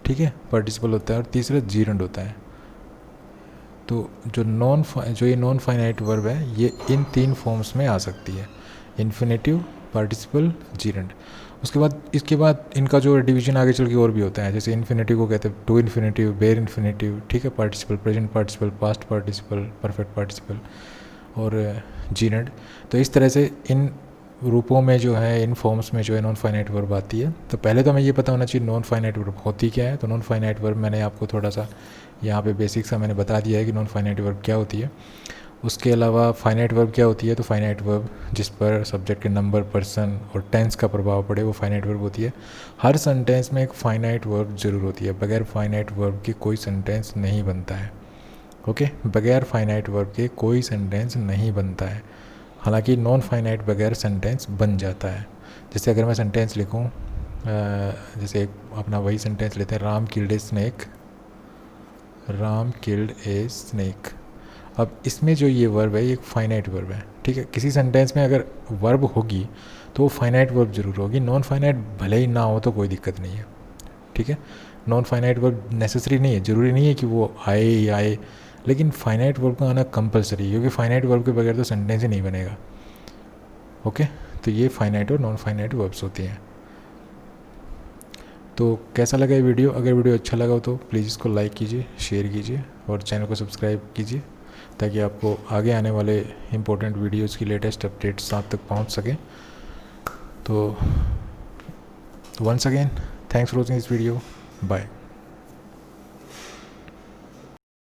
ठीक है, पार्टिसिपल होता है, और तीसरा जीरंड होता है। तो जो ये नॉन फाइनाइट वर्ब है ये इन 3 फॉर्म्स में आ सकती है, इन्फिनिटिव, पार्टिसिपल, जीरंड। इसके बाद इनका जो डिवीजन आगे चल के और भी होता है, जैसे इन्फिनिटिव को कहते हैं टू इन्फिनिटिव, बेयर इन्फिनिटिव, ठीक है, participle, present participle, past participle, perfect participle और जीरंड। तो इस तरह से इन रूपों में जो है, इन फॉर्म्स में जो है नॉन फाइनाइट वर्ब आती है। तो पहले तो हमें ये पता होना चाहिए नॉन फाइनाइट वर्ब होती क्या है। तो नॉन फाइनाइट वर्ब मैंने आपको थोड़ा सा यहाँ पे बेसिक सा मैंने बता दिया है कि नॉन फाइनाइट वर्ब क्या होती है। उसके अलावा फाइनाइट वर्ब क्या होती है, तो फाइनाइट वर्ब जिस पर सब्जेक्ट के नंबर, पर्सन और टेंस का प्रभाव पड़े वो फाइनाइट वर्ब होती है। हर सेंटेंस में एक फाइनाइट वर्ब जरूर होती है, बगैर फाइनाइट वर्ब के कोई सेंटेंस नहीं बनता है। ओके, बगैर फाइनाइट वर्ब के कोई सेंटेंस नहीं बनता है, हालांकि नॉन फाइनाइट बगैर सेंटेंस बन जाता है। जैसे अगर मैं सेंटेंस लिखूं, जैसे अपना वही सेंटेंस लेते हैं, Ram killed a snake, Ram killed a snake. अब इसमें जो ये वर्ब है ये एक फाइनाइट वर्ब है, ठीक है। किसी सेंटेंस में अगर वर्ब होगी तो वो फाइनाइट वर्ब जरूर होगी, नॉन फाइनाइट भले ही ना हो तो कोई दिक्कत नहीं है, ठीक है। नॉन फाइनाइट वर्ब नेसेसरी नहीं है, ज़रूरी नहीं है कि वो आए ही आए, लेकिन फाइनाइट वर्ब का आना कंपलसरी है, क्योंकि फाइनाइट वर्ब के बगैर तो सेंटेंस ही नहीं बनेगा। ओके, तो ये फाइनाइट और नॉन फाइनाइट वर्ब्स होती हैं। तो कैसा लगा ये वीडियो? अगर वीडियो अच्छा लगा हो तो प्लीज़ इसको लाइक कीजिए, शेयर कीजिए और चैनल को सब्सक्राइब कीजिए, ताकि आपको आगे आने वाले इम्पोर्टेंट वीडियोज़ की लेटेस्ट अपडेट्स आप तक पहुँच सकें। तो once again thanks for watching this video, bye.